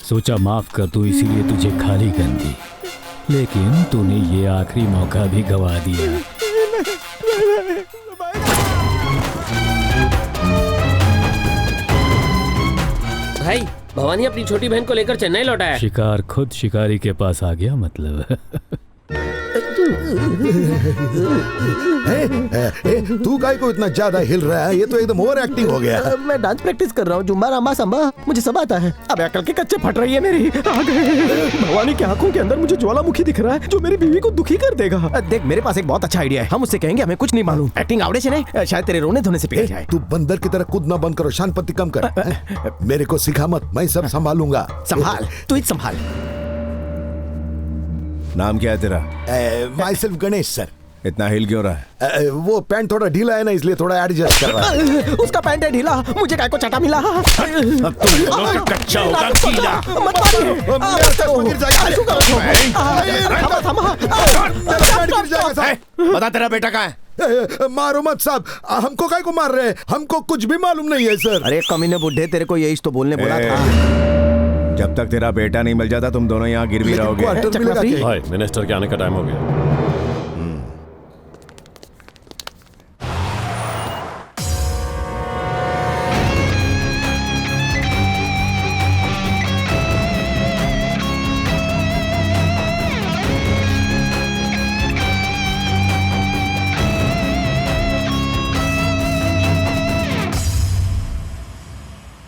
सोचा माफ कर दूं इसीलिए तुझे खाली कर दी, लेकिन तूने ये आखिरी मौका भी गवा दिया। भाई भवानी अपनी छोटी बहन को लेकर चेन्नई लौटा है। शिकार खुद शिकारी के पास आ गया मतलब। तू काय को इतना ज्यादा हिल रहा है? ये तो एकदम ओवर एक्टिंग हो गया। मैं डांस प्रैक्टिस कर रहा हूँ, जुम्बा रामा सांबा मुझे सब आता है। अब अकल के कच्चे फट रही है मेरी। भवानी की आंखों के अंदर मुझे ज्वालामुखी दिख रहा है जो मेरी बीवी को दुखी कर देगा। देख मेरे पास एक बहुत अच्छा आइडिया है, हम उससे कहेंगे हमें कुछ नहीं मालूम, एक्टिंग आवड़े से नहीं, शायद तेरे रोने धोने से पिघल जाए। तू बंदर की तरह कूदना बंद करो, शांति कम कर। मेरे को सिखा मत, मैं सब संभालूंगा। संभाल, तू ही संभाल। नाम क्या है तेरा? My self Ganesh sir. इतना हिल क्यों रहा है? वो पैंट थोड़ा ढीला है ना, इसलिए थोड़ा एडजस्ट कर रहा है। उसका पैंट है ढीला, मुझे काय को चटा मिला। कच्चा होगा गीला। मत बता तेरा बेटा कहाँ है? मारो मत साहब, हमको काय को मार रहे हैं? हमको कुछ भी मालूम नहीं है सर। अरे कमीने बुड्ढे, तेरे को यही तो बोलने बोला था। जब तक तेरा बेटा नहीं मिल जाता तुम दोनों यहाँ गिर भी रहोगे। भाई मिनिस्टर के आने का टाइम हो गया।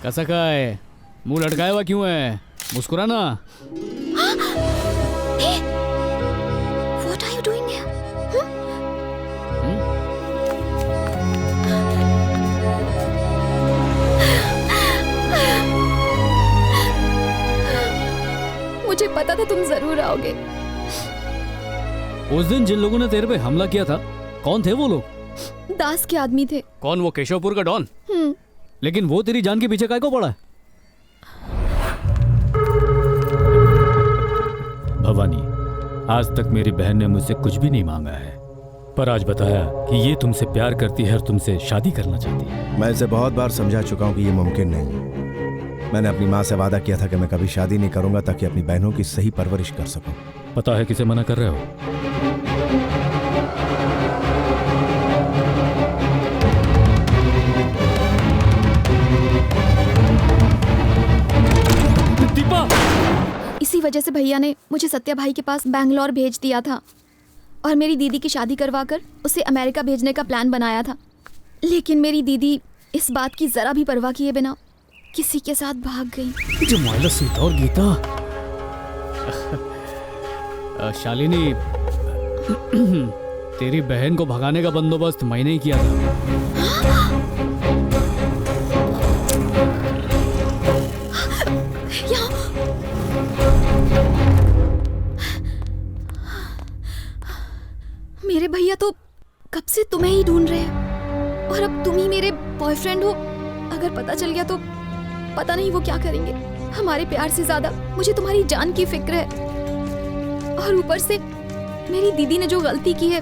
कैसा का है? मुंह लटकाया हुआ क्यों है? मुस्कुराना। What are you doing here? मुझे पता था तुम जरूर आओगे। उस दिन जिन लोगों ने तेरे पे हमला किया था, कौन थे वो लोग? दास के आदमी थे। कौन? वो केशवपुर का डॉन? लेकिन वो तेरी जान के पीछे काय को पड़ा है? भवानी, आज तक मेरी बहन ने मुझसे कुछ भी नहीं मांगा है, पर आज बताया कि ये तुमसे प्यार करती है और तुमसे शादी करना चाहती है। मैं इसे बहुत बार समझा चुका हूँ कि ये मुमकिन नहीं। मैंने अपनी माँ से वादा किया था कि मैं कभी शादी नहीं करूंगा ताकि अपनी बहनों की सही परवरिश कर सकूं। पता है किसे मना कर रहे हो? दीपा! इसी वजह से भैया ने मुझे सत्या भाई के पास बैंगलोर भेज दिया था और मेरी दीदी की शादी करवाकर उसे अमेरिका भेजने का प्लान बनाया था। लेकिन मेरी दीदी इस बात की जरा भी परवाह किए बिना किसी के साथ भाग गई। जमाइला सीता और गीता। शालिनी, तेरी बहन को भगाने का बंदोबस्त मैंने ही किया था। मेरे भैया तो कब से तुम्हें ही ढूंढ रहे हैं और अब तुम ही मेरे बॉयफ्रेंड हो। अगर पता चल गया तो पता नहीं वो क्या करेंगे। हमारे प्यार से ज्यादा मुझे तुम्हारी जान की फिक्र है और ऊपर से मेरी दीदी ने जो गलती की है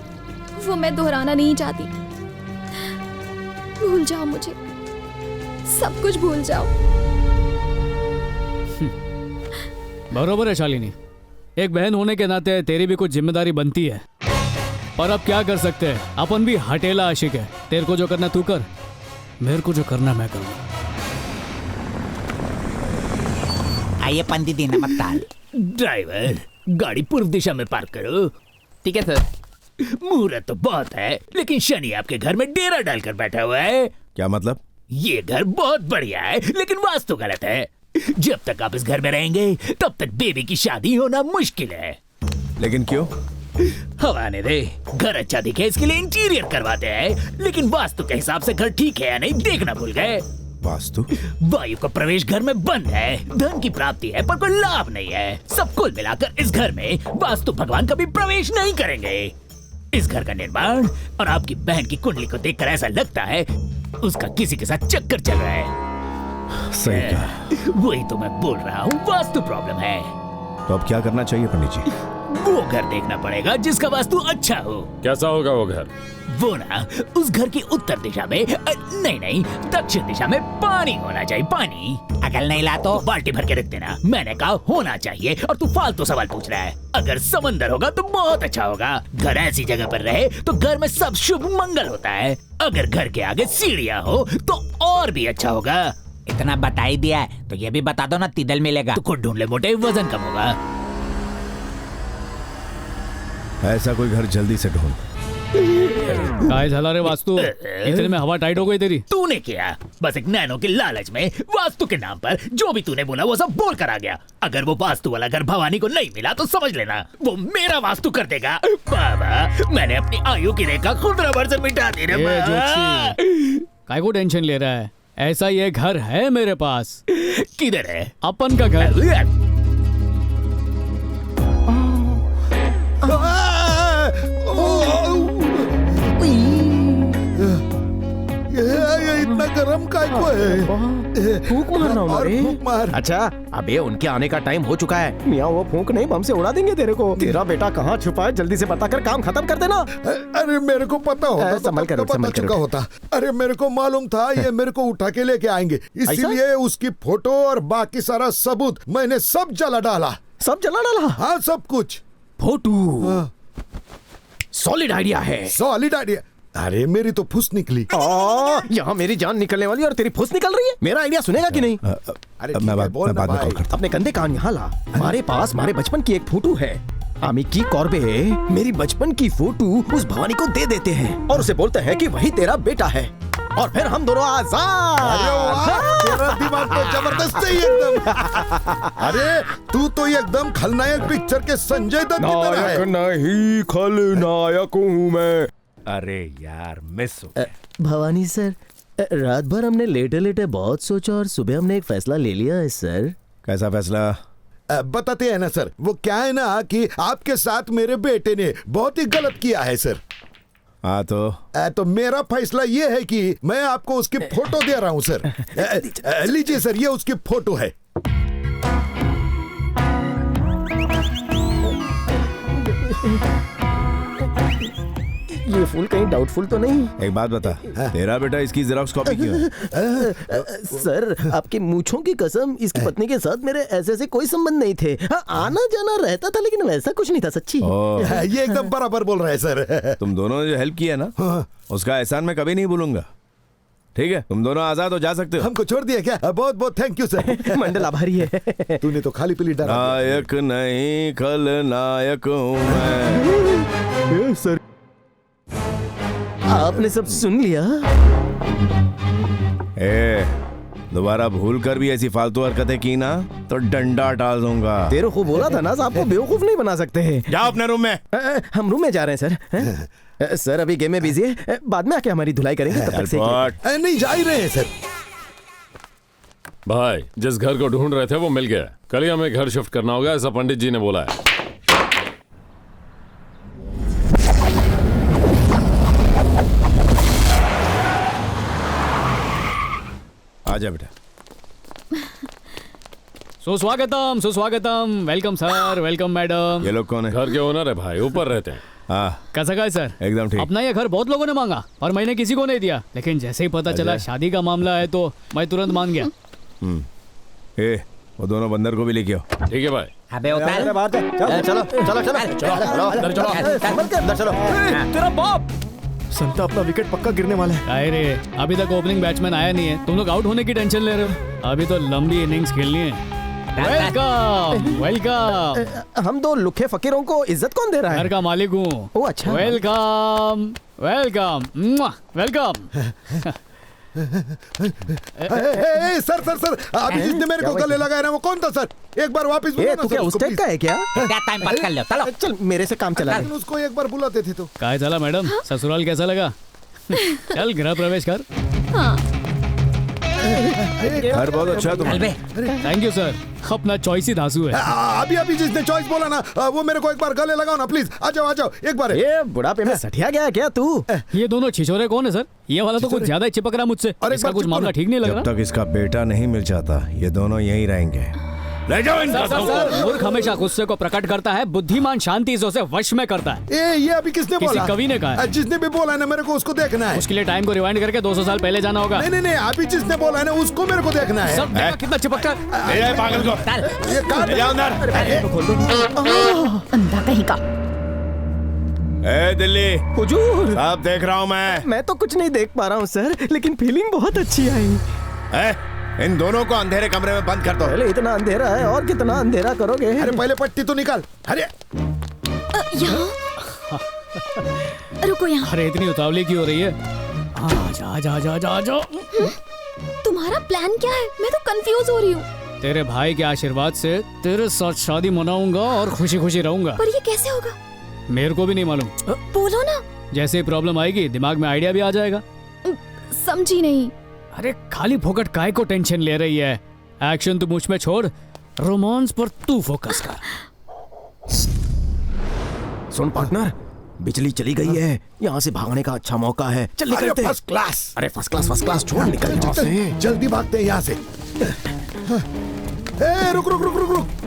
वो मैं दोहराना नहीं चाहती। भूल जाओ मुझे, सब कुछ भूल जाओ। बरोबर है शालिनी, एक बहन होने के नाते तेरी भी कुछ जिम्मेदारी बनती है। पर अब क्या कर सकते हैं, अपन भी हटेला आशिक है। तेरे को जो करना तू कर, मेरे को जो करना मैं करूँ। आइए पंडित जी, नमस्कार। ड्राइवर, गाड़ी पूर्व दिशा में पार्क करो। ठीक है सर। मुहूर्त तो बहुत है, लेकिन शनि आपके घर में डेरा डालकर बैठा हुआ है। क्या मतलब? ये घर बहुत बढ़िया है, लेकिन वास्तु गलत है। जब तक आप इस घर में रहेंगे तब तक बेबी की शादी होना मुश्किल है। लेकिन क्यों? हवा आने दे। घर अच्छा दिखे इसके लिए इंटीरियर करवाते हैं, लेकिन वास्तु के हिसाब से घर ठीक है या नहीं देखना भूल गए। वास्तु? वायु का प्रवेश घर में बंद है। धन की प्राप्ति है पर कोई लाभ नहीं है। सब कुल मिलाकर इस घर में वास्तु भगवान कभी प्रवेश नहीं करेंगे। इस घर का निर्माण और आपकी बहन की कुंडली को देखकर ऐसा लगता है उसका किसी के साथ चक्कर चल रहा है। सही कहा। वही तो मैं बोल रहा हूँ, वास्तु प्रॉब्लम है। तो अब क्या करना चाहिए पंडित जी? वो घर देखना पड़ेगा जिसका वास्तु अच्छा हो। कैसा होगा वो घर? वो ना, उस घर की उत्तर दिशा में नहीं दक्षिण दिशा में पानी होना चाहिए। पानी अकल नहीं ला तो बाल्टी भर के रख देना। मैंने कहा होना चाहिए और तू फालतू सवाल पूछ रहा है। अगर समंदर होगा तो बहुत अच्छा होगा। घर ऐसी जगह पर रहे तो घर में सब शुभ मंगल होता है। अगर घर के आगे सीढ़ियाँ हो तो और भी अच्छा होगा। इतना बता ही दिया है तो ये भी बता दो ना, तिदल मिलेगा। तो खुद ढूंढ ले मोटे, वजन कम होगा। ऐसा कोई घर जल्दी से ढूंढ। काय झाला रे वास्तु, इतने में हवा टाइट हो गई तेरी। तूने किया, बस एक नैनो के लालच में वास्तु के नाम पर जो भी तूने बोला वो सब बोल कर आ गया। अगर वो वास्तु वाला घर भवानी को नहीं मिला तो समझ लेना वो मेरा वास्तु कर देगा। बाबा, मैंने अपनी आयु की रेखा खुद रबर से मिटा दी रे। काय को टेंशन ले रहा है? ऐसा ये घर है मेरे पास। किधर है? अपन का घर। इतना गरम काय को है? फूंक मारना और फूंक मार। अच्छा, अबे उनके आने का टाइम हो चुका है। मियाँ वो फूंक नहीं, बम से उड़ा देंगे तेरे को। तेरा बेटा कहाँ छुपा है, जल्दी से बताकर काम खत्म कर देना। अरे मेरे को पता होता तो संभल कर, पता चुका होता। अरे मेरे को मालूम था ये मेरे को उठा के लेके आएंगे, इसलिए उसकी फोटो और बाकी सारा सबूत मैंने सब जला डाला। सब जला डाला? हाँ, सब कुछ। फोटो सॉलिड आइडिया है। Solid idea? अरे मेरी तो फुस निकली। यहाँ मेरी जान निकलने वाली और तेरी फुस निकल रही है। मेरा आइडिया सुनेगा कि नहीं? अरे मैं बाद में कॉल करता। अपने कंधे कान यहाँ ला। हमारे पास हमारे बचपन की एक फोटो है। आमिकी कॉर्बे मेरी बचपन की फोटो उस भवानी को दे देते हैं और उसे बोलते हैं कि वही तेरा बेटा है और फिर हम दोनों आजाद। तेरा दिमाग तो जबरदस्त है एकदम। अरे तू तो एकदम खलनायक पिक्चर के संजय दत्त की तरह है। नहीं, खलनायक हूँ मैं। अरे यार, मिस हो गया। भवानी सर, रात भर हमने लेटे लेटे बहुत सोचा और सुबह हमने एक फैसला ले लिया है सर। कैसा फैसला? बताते हैं ना सर। वो क्या है ना कि आपके साथ मेरे बेटे ने बहुत ही गलत किया है सर। हाँ तो मेरा फैसला ये है कि मैं आपको उसकी फोटो दे रहा हूँ सर। लीजिए सर, ये उसकी फोटो है। ये फूल कहीं डाउटफुल तो नहीं? एक बात बता, तेरा बेटा इसकी जेरॉक्स कॉपी क्यों है? सर आपकी मूछों की कसम, इसकी पत्नी के साथ मेरे ऐसे कोई संबंध नहीं थे। हाँ, आना जाना रहता था लेकिन वैसा कुछ नहीं था सच्ची। ये एकदम बराबर बोल रहा है सर। तुम दोनों ने जो हेल्प किया ना, उसका एहसान मैं कभी नहीं भूलूंगा। ठीक है, तुम दोनों आजाद हो जा सकते हो। हमको छोड़ दिया क्या? बहुत बहुत थैंक यू सर। मंडल आभारी है। तूने तो खाली पीली डरा। नायक नहीं खलनायक हूँ मैं। सर आपने सब सुन लिया? दोबारा भूल कर भी ऐसी फालतू हरकतें की ना तो डंडा डाल दूंगा। तेरे को बोला था ना, आपको बेवकूफ नहीं बना सकते हैं। जाओ अपने रूम में। हम रूम में जा रहे हैं सर। सर अभी गेम में बिजी है, बाद में आके हमारी धुलाई करेंगे। तब तक से नहीं जा ही रहे हैं सर। भाई जिस घर को ढूंढ रहे थे वो मिल गया। कल ही हमें घर शिफ्ट करना होगा, ऐसा पंडित जी ने बोला है। आजा बेटा। सुस्वागतम सुस्वागतम। Welcome sir, welcome madam. ये लोग कौन है? घर के ओनर है भाई, ऊपर रहते हैं। हाँ कैसा है सर? एकदम ठीक। अपना ये घर बहुत लोगों ने मांगा और मैंने किसी को नहीं दिया, लेकिन जैसे ही पता चला शादी का मामला है तो मैं तुरंत मान गया। वो दोनों बंदर को भी लेके आओ। ठीक है भाई। अबे चलो चलो चलो चलो। तेरा बाप संता अपना विकेट पक्का गिरने वाला है। काय रे, अभी तक ओपनिंग बैट्समैन आया नहीं है, तुम लोग आउट होने की टेंशन ले रहे हो। अभी तो लंबी इनिंग्स खेलनी है। Welcome welcome. हम दो लुखे फकीरों को इज्जत कौन दे रहा है? घर का मालिक हूँ। ओ अच्छा। Welcome welcome welcome. Sir sir sir, अभी जिसने मेरे को गले लगाया ना वो कौन था सर? एक बार वापस बोलो ना। तू क्या उस टाइप का है क्या? टाइम पास कर लो, चलो। चल मेरे से काम चला। लेकिन उसको एक बार बुलाते थे तो। काय चला मैडम, ससुराल कैसा लगा? चल गृह प्रवेश कर। घर बहुत अच्छा तुम्हारा। थैंक यू सर, अपना चॉइस ही धांसू है। अभी अभी जिसने चॉइस बोला ना वो मेरे को एक बार गले लगाओ ना प्लीज। आ जाओ एक बार। ये बुढ़ापे में सठिया गया क्या तू? ये दोनों छिछोरे कौन है सर? ये वाला तो कुछ ज्यादा ही चिपक रहा मुझसे। इसका कुछ मामला ठीक नहीं लग रहा। जब तक इसका बेटा नहीं मिल जाता ये दोनों यहीं रहेंगे। ले जाओ इनको। सर, मूर्ख हमेशा गुस्से को प्रकट करता है, बुद्धिमान शांति से उसे वश में करता है। ये अभी किसने बोला? किसी कवि ने कहा। जिसने भी बोला है ना मेरे को उसको देखना है। उसके लिए टाइम को रिवाइंड करके 200 साल पहले जाना होगा। नहीं अभी जिसने बोला है ना उसको मेरे को देखना है। सब देखा कितना चिपकता है। पागल को ले जाओ अंदर। अंधा कहीं का। दिल्ली हुजूर, सब देख रहा हूँ मैं तो कुछ नहीं देख पा रहा हूँ सर, लेकिन फीलिंग बहुत अच्छी आई। इन दोनों को अंधेरे कमरे में बंद कर दो। पहले इतना अंधेरा है और कितना अंधेरा करोगे? अरे पहले पट्टी तो निकाल। अरे रुको यहाँ। अरे इतनी उतावली क्यों हो रही है? जा। तुम्हारा प्लान क्या है? मैं तो कंफ्यूज हो रही हूँ। तेरे भाई के आशीर्वाद से तेरे साथ शादी मनाऊंगा और खुशी खुशी रहूंगा। पर ये कैसे होगा? मेरे को भी नहीं मालूम। बोलो ना। जैसे ही प्रॉब्लम आएगी दिमाग में आइडिया भी आ जाएगा। समझी नहीं। अरे खाली फोकट काय को टेंशन ले रही है? एक्शन तू मुझ में छोड़, रोमांस पर तू फोकस कर। सुन पार्टनर, बिजली चली गई है, यहाँ से भागने का अच्छा मौका है। चल निकलते। First class. अरे फर्स्ट क्लास छोड़, निकल यहाँ से। जल्दी भागते हैं यहाँ से। रुक।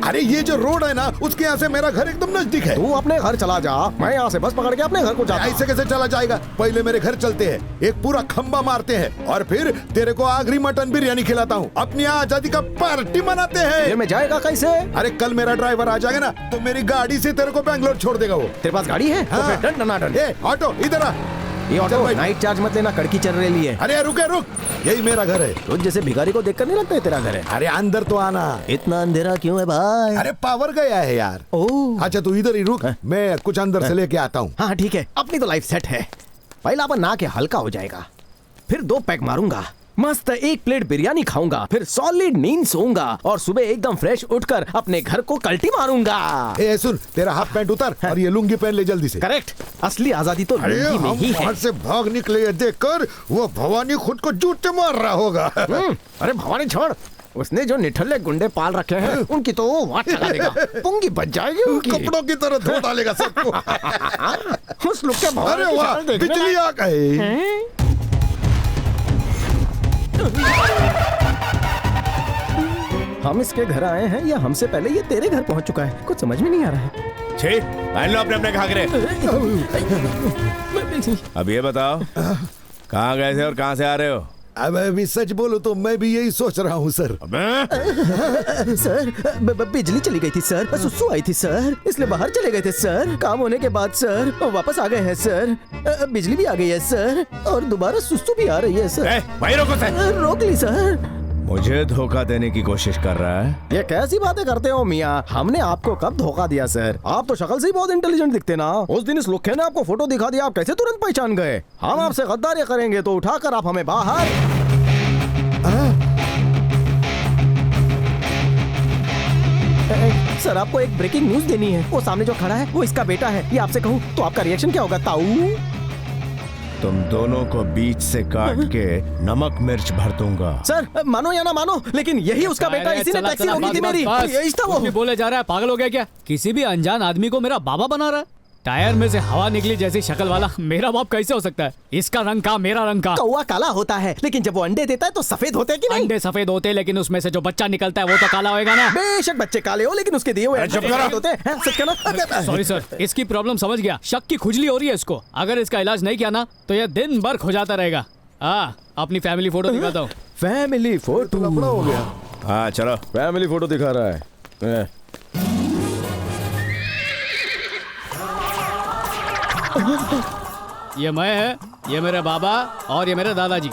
अरे ये जो रोड है ना उसके यहाँ से मेरा घर एकदम नजदीक है। तू अपने घर चला जा, मैं यहाँ से बस पकड़ के अपने घर को जाता। ऐसे कैसे चला जाएगा? पहले मेरे घर चलते हैं, एक पूरा खंबा मारते हैं और फिर तेरे को आखिरी मटन बिरयानी खिलाता हूँ। अपनी आजादी का पार्टी मनाते हैं। ये मैं जाएगा कैसे? अरे कल मेरा ड्राइवर आ जाएगा ना तो मेरी गाड़ी से तेरे को बैंगलोर छोड़ देगा वो। तेरे पास गाड़ी है? हाँ। तो फिर डन। ऑटो इधर आ। ये ऑटो नाइट चार्ज मत लेना, कड़की चल रही है। अरे रुक, यही मेरा घर है। तुझ जैसे भिखारी को देखकर नहीं लगता है तेरा घर है। अरे अंदर तो आना। इतना अंधेरा क्यों है भाई? अरे पावर गया है यार। अच्छा तू इधर ही रुक, मैं कुछ अंदर से लेके आता हूँ। हाँ ठीक है, अपनी तो लाइफ सेट है। पहला अपन ना के हल्का हो जाएगा, फिर 2 पैक मारूंगा, मस्त 1 प्लेट बिरयानी खाऊंगा, फिर सॉलिड नींद सोऊंगा और सुबह एकदम फ्रेश उठकर अपने घर को कल्टी मारूंगा। ए सुन, तेरा हाफ पैंट उतार और ये लुंगी पहन ले जल्दी से। करेक्ट, असली आजादी तो लुंगी में ही है। वहाँ से भाग निकले देखकर वो भवानी खुद को जूते मार रहा होगा। अरे भवानी छोड़, उसने जो निठल्ले गुंडे पाल रखे हैं उनकी तो वाट चला देगा, पुंगी बच जाएगी उनकी। कपड़ों की तरह धो डालेगा सबको। उस लुक के भवानी। अरे वाह, बिजली आ गई। हम इसके घर आए हैं या हमसे पहले ये तेरे घर पहुंच चुका है? कुछ समझ में नहीं आ रहा है। छी, पहन लो अपने अपने घाघरे। अब ये बताओ कहाँ गए थे और कहाँ से आ रहे हो? अब अभी सच बोलो तो मैं भी यही सोच रहा हूँ सर। सर बिजली चली गई थी सर, सुसु आई थी सर, इसलिए बाहर चले गए थे सर। काम होने के बाद सर वापस आ गए हैं सर। बिजली भी आ गई है सर और दोबारा सुसु भी आ रही है सर। वहीं रोको सर। रोक ली सर। मुझे धोखा देने की कोशिश कर रहा है। ये कैसी बातें करते हो मियाँ? हमने आपको कब धोखा दिया सर? आप तो शक्ल से ही बहुत इंटेलिजेंट दिखते ना। उस दिन इस लुक्खे ने आपको फोटो दिखा दिया, आप कैसे तुरंत पहचान गए? हम आपसे गद्दारी करेंगे तो उठाकर आप हमें बाहर। सर आपको एक ब्रेकिंग न्यूज देनी है। वो सामने जो खड़ा है वो इसका बेटा है। ये आपसे कहूँ तो आपका रिएक्शन क्या होगा ताऊ? तुम दोनों को बीच से काट के नमक मिर्च भर दूंगा। सर मानो या ना मानो, लेकिन यही उसका बेटा, इसी ने टैक्सी रोकी थी मेरी। यही था वो। बोले जा रहा है, पागल हो गया क्या? किसी भी अनजान आदमी को मेरा बाबा बना रहा है। टायर में से हवा निकली जैसी शक्ल वाला मेरा बाप कैसे हो सकता है? इसका रंग का, मेरा रंग का। कौवा काला होता है, लेकिन जब वो अंडे देता है तो सफेद होते हैं कि नहीं? अंडे सफेद होते हैं, लेकिन उसमें से जो बच्चा निकलता है वो तो काला होएगा ना। बेशक बच्चे काले हो, लेकिन उसके दिए हुए होते हैं। सच कहना। सॉरी सर, इसकी प्रॉब्लम समझ गया। शक की खुजली हो रही है इसको। अगर इसका इलाज नहीं किया ना तो ये दिन भर खुजाता रहेगा। अपनी फैमिली फोटो दिखाता हूँ। फैमिली फोटो हो गया। हाँ चलो, फैमिली फोटो दिखा रहा है। ये मैं है, ये मेरे बाबा और ये मेरे दादाजी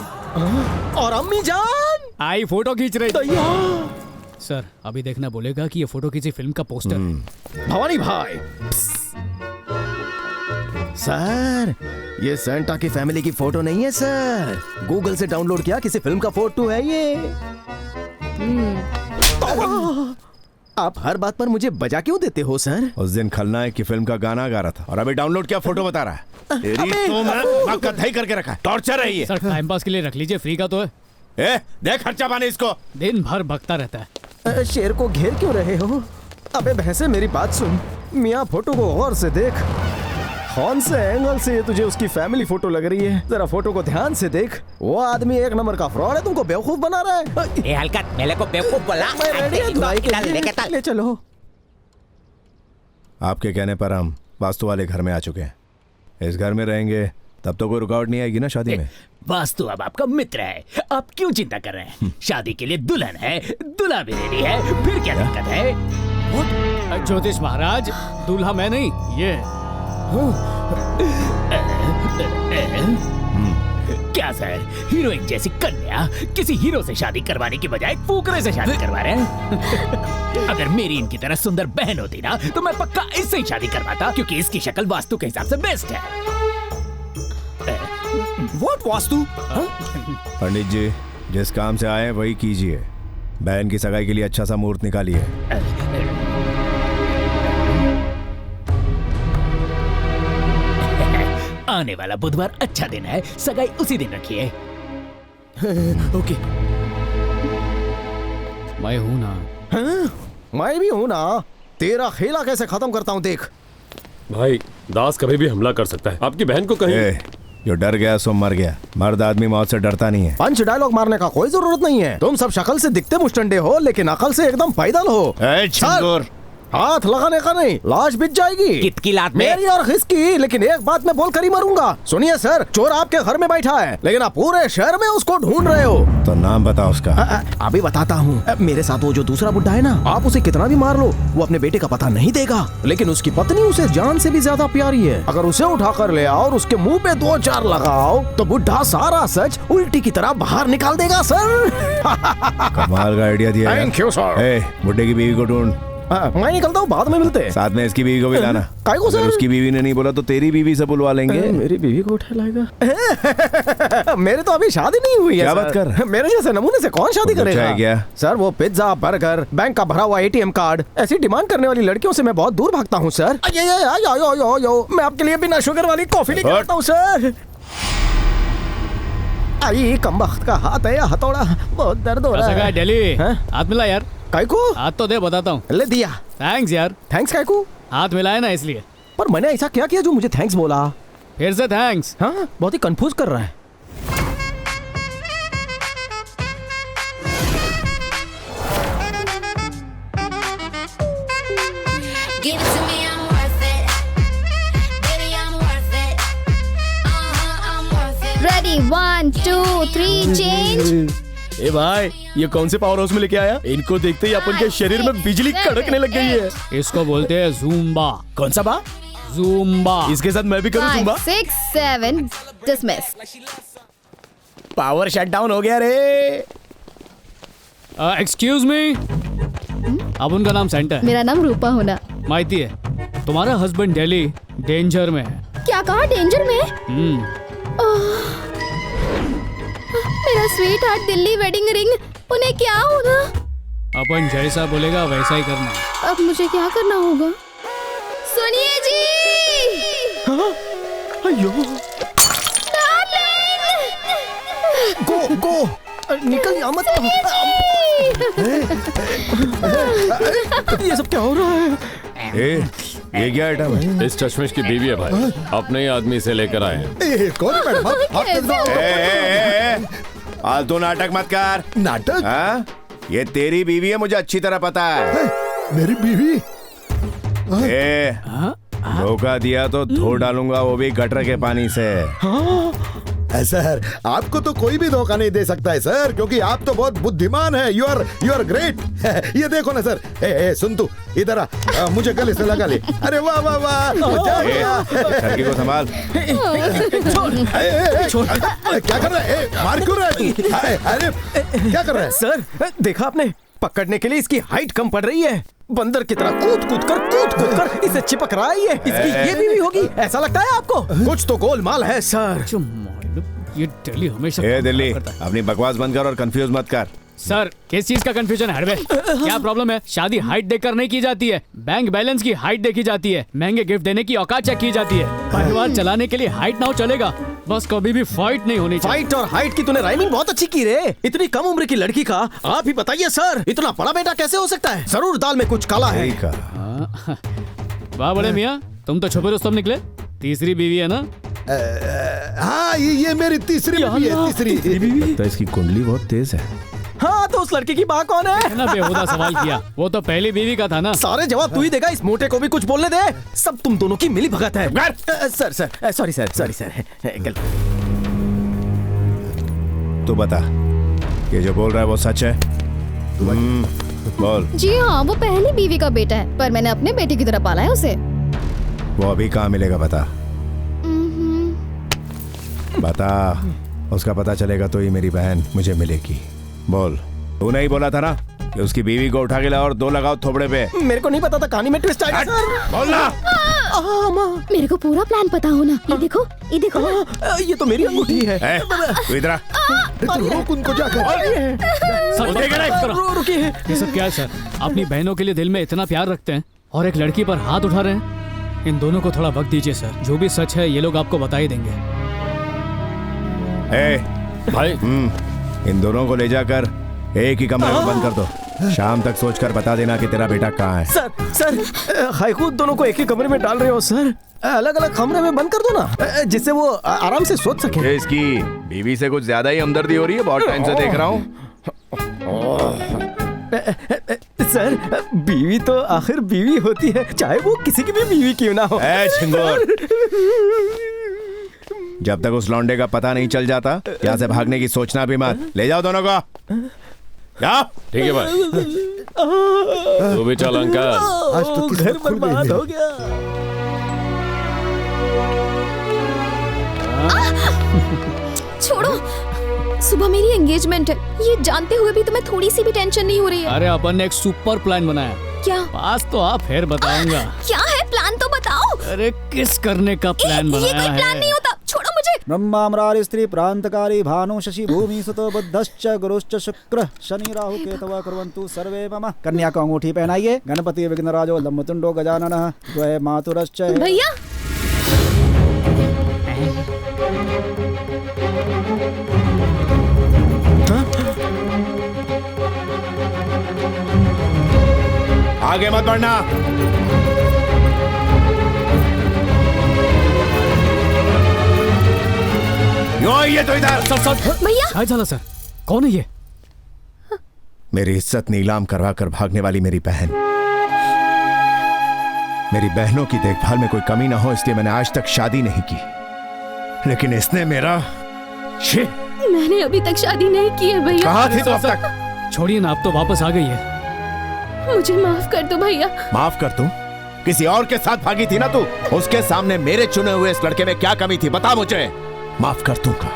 और अम्मी जान आई फोटो खींच रही। सर अभी देखना बोलेगा कि ये फोटो किसी फिल्म का पोस्टर है। भवानी भाई। सर ये सेंटा की फैमिली की फोटो नहीं है सर, गूगल से डाउनलोड किया किसी फिल्म का फोटो है ये। आप हर बात पर मुझे बजा क्यों देते हो सर? उस दिन खलनायक की फिल्म का गाना गा रहा था और अभी डाउनलोड किया फोटो बता रहा है। तेरी तो मैं कथाई करके रखा है। टॉर्चर है ये। सर टाइम पास के लिए रख लीजिए, फ्री का तो है। देख खर्चा पानी इसको। दिन भर भगता रहता है। शेर को घेर क्यों रहे हो? अबे भैंसे मेरी बात सुन। मियाँ फोटो को गौर से देख। कौन से एंगल से ये तुझे उसकी फैमिली फोटो लग रही है? जरा फोटो को ध्यान से देख। वो आदमी एक नंबर का फ्रॉड है, तुमको बेवकूफ बना रहा है। ए हल्का, मेरे को बेवकूफ बोला। मैं रेडी हूं धुलाई के लिए। ले चलो। आपके कहने पर हम वास्तु वाले घर में आ चुके हैं। इस घर में रहेंगे तब तो कोई रुकावट नहीं आएगी ना शादी में। वास्तु अब आपका मित्र है, आप क्यों चिंता कर रहे हैं? शादी के लिए दुल्हन है, दूल्हा भी रेडी है, फिर क्या दिक्कत है? ज्योतिष महाराज, दूल्हा मैं नहीं, ये क्या सर, हीरोइन जैसी कन्या किसी हीरो से शादी करवाने की बजाय फूकरे से शादी करवा रहे हैं? अगर मेरी इनकी तरह सुंदर बहन होती ना तो मैं पक्का इससे ही शादी करवाता, क्योंकि इसकी शक्ल वास्तु के हिसाब से बेस्ट है। What वास्तु? पंडित जी, जिस काम से आए वही कीजिए। बहन की सगाई के लिए अच्छा सा मुहूर्त निकालिए। आने वाला बुधवार अच्छा दिन है, सगाई उसी दिन रखिए। ओके। मैं हूं ना। मैं भी हूं ना। तेरा खेला कैसे खत्म करता हूं देख। भाई दास कभी भी हमला कर सकता है। आपकी बहन को कहीं जो डर गया सो मर गया। मर्द आदमी मौत से डरता नहीं है। पंच डायलॉग मारने का कोई जरूरत नहीं है। तुम सब शक्ल से दिखते मुस्टंडे हो, लेकिन अकल से एकदम पैदल हो। हाथ लगाने का नहीं, लाश बिछ जाएगी। कितकी लात में? मेरी और खिसकी, लेकिन एक बात मैं बोल कर ही मरूंगा। सुनिए सर, चोर आपके घर में बैठा है, लेकिन आप पूरे शहर में उसको ढूंढ रहे हो। तो नाम बताओ उसका। अभी बताता हूँ। मेरे साथ वो जो दूसरा बुड्ढा है ना, आप उसे कितना भी मार लो, वो अपने बेटे का पता नहीं देगा, लेकिन उसकी पत्नी उसे जान से भी ज्यादा प्यारी है। अगर उसे उठा कर ले आओ और उसके मुंह पे 2-4 लगाओ तो बुड्ढा सारा सच उल्टी की तरह बाहर निकाल देगा सर। कमाल का आइडिया दिया। Thank you sir. बुड्ढे की बीवी को ढूंढ। मैं निकलता हूँ, बाद में मिलते हैं। साथ में इसकी बीवी को भी लाना। अगर उसकी बीवी ने नहीं बोला तो तेरी बीवी से बुलवा लेंगे। मेरी बीवी को उठा लाएगा? मेरे तो अभी शादी नहीं हुई है। क्या बात कर? मेरे जैसे नमूने से कौन शादी करेगा? क्या सर वो पिज्जा, बर्गर, बैंक का भरा हुआ ATM कार्ड, ऐसी डिमांड करने वाली लड़कियों से मैं बहुत दूर भागता हूँ सर। मैं आपके लिए बिना शुगर वाली कॉफी लेकर आता हूँ सर। आई कमबख्त का हाथ है या हथौड़ा, बहुत दर्द हो रहा है। दिल्ली हाथ मिला यार। काइको? हाथ तो दे, बताता हूँ। ले दिया। थैंक्स यार। थैंक्स काइको? हाथ मिलाया ना इसलिए। पर मैंने ऐसा क्या किया जो मुझे थैंक्स बोला? फिर से थैंक्स। हाँ, बहुत ही कंफ्यूज कर रहा है। Give it to me, I'm worth ready 1 2 3 change. ए भाई, ये कौन से पावर हाउस में लेके आया? इनको देखते ही अपन के शरीर में बिजली कड़कने लग गई है। इसको बोलते हैं जूम्बा। कौन सा बा? जूम्बा। इसके साथ मैं भी करूँ 5 Zumba? 6 7 dismiss. Power shut down हो गया रे। एक्सक्यूज मी, अब उनका नाम सेंटा है। मेरा नाम रूपा होना। माहिती है तुम्हारा हस्बैंड दिल्ली डेंजर में है। क्या कहा, डेंजर में? मेरा sweet heart Delhi wedding ring, उन्हें क्या होगा? अपन जैसा बोलेगा वैसा ही करना। अब मुझे क्या करना होगा? सुनिए जी। अयो, गो गो, निकल यहाँ मत। ये सब क्या हो रहा है? ये क्या आइटम है? इस चश्मिश की बीवी है भाई, अपने ही आदमी से लेकर आए हैं। कौन है मैडम? फालतू नाटक मत कर। नाटक? हाँ? ये तेरी बीवी है, मुझे अच्छी तरह पता है। मेरी बीवी? धोखा दिया तो धो डालूंगा, वो भी गटर के पानी से। सर, आपको तो कोई भी धोखा नहीं दे सकता है सर, क्योंकि आप तो बहुत बुद्धिमान है। You are great. ये देखो ना सर। सुन तू, इधर आ, मुझे गले से लगा ले। अरे वाह वाह वाह, मजा आ गया। लड़की को संभाल। क्या कर रहा है? मार क्यों रहा है तू? अरे क्या कर रहा है? सर, देखा आपने, पकड़ने के लिए इसकी हाइट कम पड़ रही है। बंदर की तरह कूद कूद कर इसे चिपक रहा है। इसकी ये बीवी होगी, ऐसा लगता है आपको? कुछ तो गोलमाल है सर। ये दिल्ली हमेशा दिल्ली, अपनी बकवास बंद कर और कंफ्यूज मत कर। सर, किस चीज का कंफ्यूजन है हड़बे? क्या प्रॉब्लम है? शादी हाइट देखकर नहीं की जाती है, बैंक बैलेंस की हाइट देखी जाती है, महंगे गिफ्ट देने की औकात चेक की जाती है। परिवार चलाने के लिए हाइट ना हो चलेगा, बस कभी भी फाइट नहीं होनी चाहिए। फाइट और हाइट की तूने राइमिंग बहुत अच्छी की रे। इतनी कम उम्र की लड़की का आप ही बताइए सर, इतना बड़ा बेटा कैसे हो सकता है? जरूर दाल में कुछ काला है। वाह बड़े मियाँ, तुम तो छुपे रुस्तम निकले। तीसरी बीवी है ना? हाँ, ये मेरी तीसरी बीवी है। तीसरी बीवी? तो इसकी कुंडली बहुत तेज है। हाँ, तो उस लड़की की माँ कौन है? ना बेहुदा सवाल किया, वो तो पहली बीवी का था ना। सारे जवाब तू ही देगा, इस मोटे को भी कुछ बोलने दे। सब तुम दोनों की मिली भगत है। Sir, sorry sir. तू बता, ये जो बोल रहा है वो सच है? बोल। जी हाँ, वो पहली बीवी का बेटा है, पर मैंने अपने बेटे की तरह पाला है उसे। वो अभी कहाँ मिलेगा बता? बता, उसका पता चलेगा तो ही मेरी बहन मुझे मिलेगी। बोल। तू नहीं बोला था ना कि उसकी बीवी को उठा के ला और 2 लगाओ थोबड़े पे? मेरे को नहीं पता था, कहानी में ट्विस्ट आएगा सर। बोलना। मेरे को पूरा प्लान पता होना। ये देखो ना। ये तो मेरी अंगूठी है। तू इधर आ। रोक उनको जाकर। रुकिए। ये सब क्या है सर? अपनी बहनों के लिए दिल में इतना प्यार रखते हैं और एक लड़की पर हाथ उठा रहे हैं। इन दोनों को थोड़ा वक्त दीजिए सर, जो भी सच है ये लोग आपको बता ही देंगे। भाई, इन दोनों को ले जाकर एक ही कमरे में बंद कर दो। शाम तक सोचकर बता देना कि तेरा बेटा कहाँ है। सर, हाईकूद दोनों को एक ही कमरे में डाल रहे हो सर? अलग अलग कमरे में बंद कर दो ना, जिससे वो आराम से सोच सके। इसकी बीवी से कुछ ज्यादा ही हमदर्दी हो रही है, बहुत टाइम से देख रहा हूँ। सर, बीवी तो आखिर बीवी होती है, चाहे वो किसी की भी बीवी क्यों ना हो। जब तक उस लौंडे का पता नहीं चल जाता, यहाँ से भागने की सोचना भी मत। ले जाओ दोनों को। जाओ। ठीक है भाई, तू भी चल अंकल। आज तो घर बर्बाद हो गया। छोड़ो, सुबह मेरी एंगेजमेंट है, ये जानते हुए भी तुम्हें थोड़ी सी भी टेंशन नहीं हो रही है? अरे अपन ने एक सुपर प्लान बनाया। क्या? पास तो आप फिर बताऊंगा। क्या है प्लान, तो बताओ। अरे किस करने का प्लान बनाया है? ये कोई प्लान नहीं होता, छोड़ो मुझे। ब्रह्माम्रारि स्त्री प्रांतकारी भानु शशि भूमि सुतो बुद्धश्च गुरुश्च शुक्र शनि राहु केतवः कुर्वन्तु सर्वे मम। कन्या को अंगूठी पहनाइए। गणपति विघ्नराजो लंबतुंडो गजाननः द्वये मातुरश्च। भैया आगे मत बढ़ना। ये तो इधर। भैया। क्या झाला सर? कौन है ये? मेरी इज्जत नीलाम करवा कर भागने वाली मेरी बहन। मेरी बहनों की देखभाल में कोई कमी ना हो, इसलिए मैंने आज तक शादी नहीं की, लेकिन इसने मेरा मैंने अभी तक शादी नहीं की है भैया। कहाँ थी तो अब तक? छोड़िए ना, अब तो वापस आ गई है। मुझे माफ कर दो भैया। माफ कर दूं? किसी और के साथ भागी थी ना तू? उसके सामने मेरे चुने हुए इस लड़के में क्या कमी थी, बता मुझे। माफ कर दूंगा,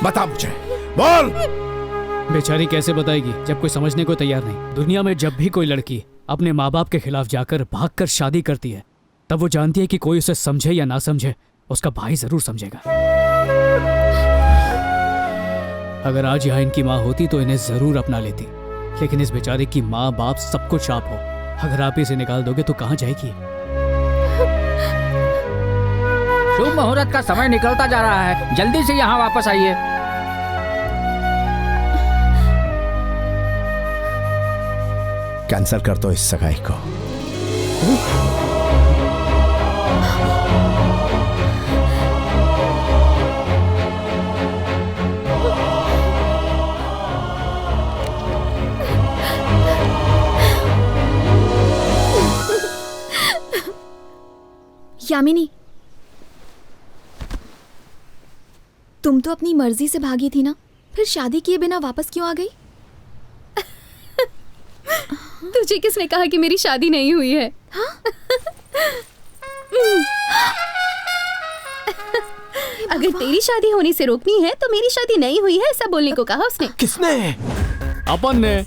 बता मुझे, बोल। बेचारी कैसे बताएगी जब कोई समझने को तैयार नहीं। दुनिया में जब भी कोई लड़की अपने माँ बाप के खिलाफ जाकर भागकर शादी करती है, तब वो जानती है कि कोई उसे समझे या ना समझे, उसका भाई जरूर समझेगा। अगर आज यहाँ इनकी माँ होती तो इन्हें जरूर अपना लेती, लेकिन इस बेचारे की माँ बाप सब कुछ आप हो। अगर आप इसे निकाल दोगे तो कहाँ जाएगी? शुभ मुहूर्त का समय निकलता जा रहा है, जल्दी से यहाँ वापस आइए। कैंसिल कर दो इस सगाई को। यामिनी, तुम तो अपनी मर्जी से भागी थी ना, फिर शादी किए बिना वापस क्यों आ गई? तुझे किसने कहा कि मेरी शादी नहीं हुई है? हाँ? अगर तेरी शादी होने से रोकनी है तो मेरी शादी नहीं हुई है ऐसा बोलने को कहा उसने। किसने? अपन ने।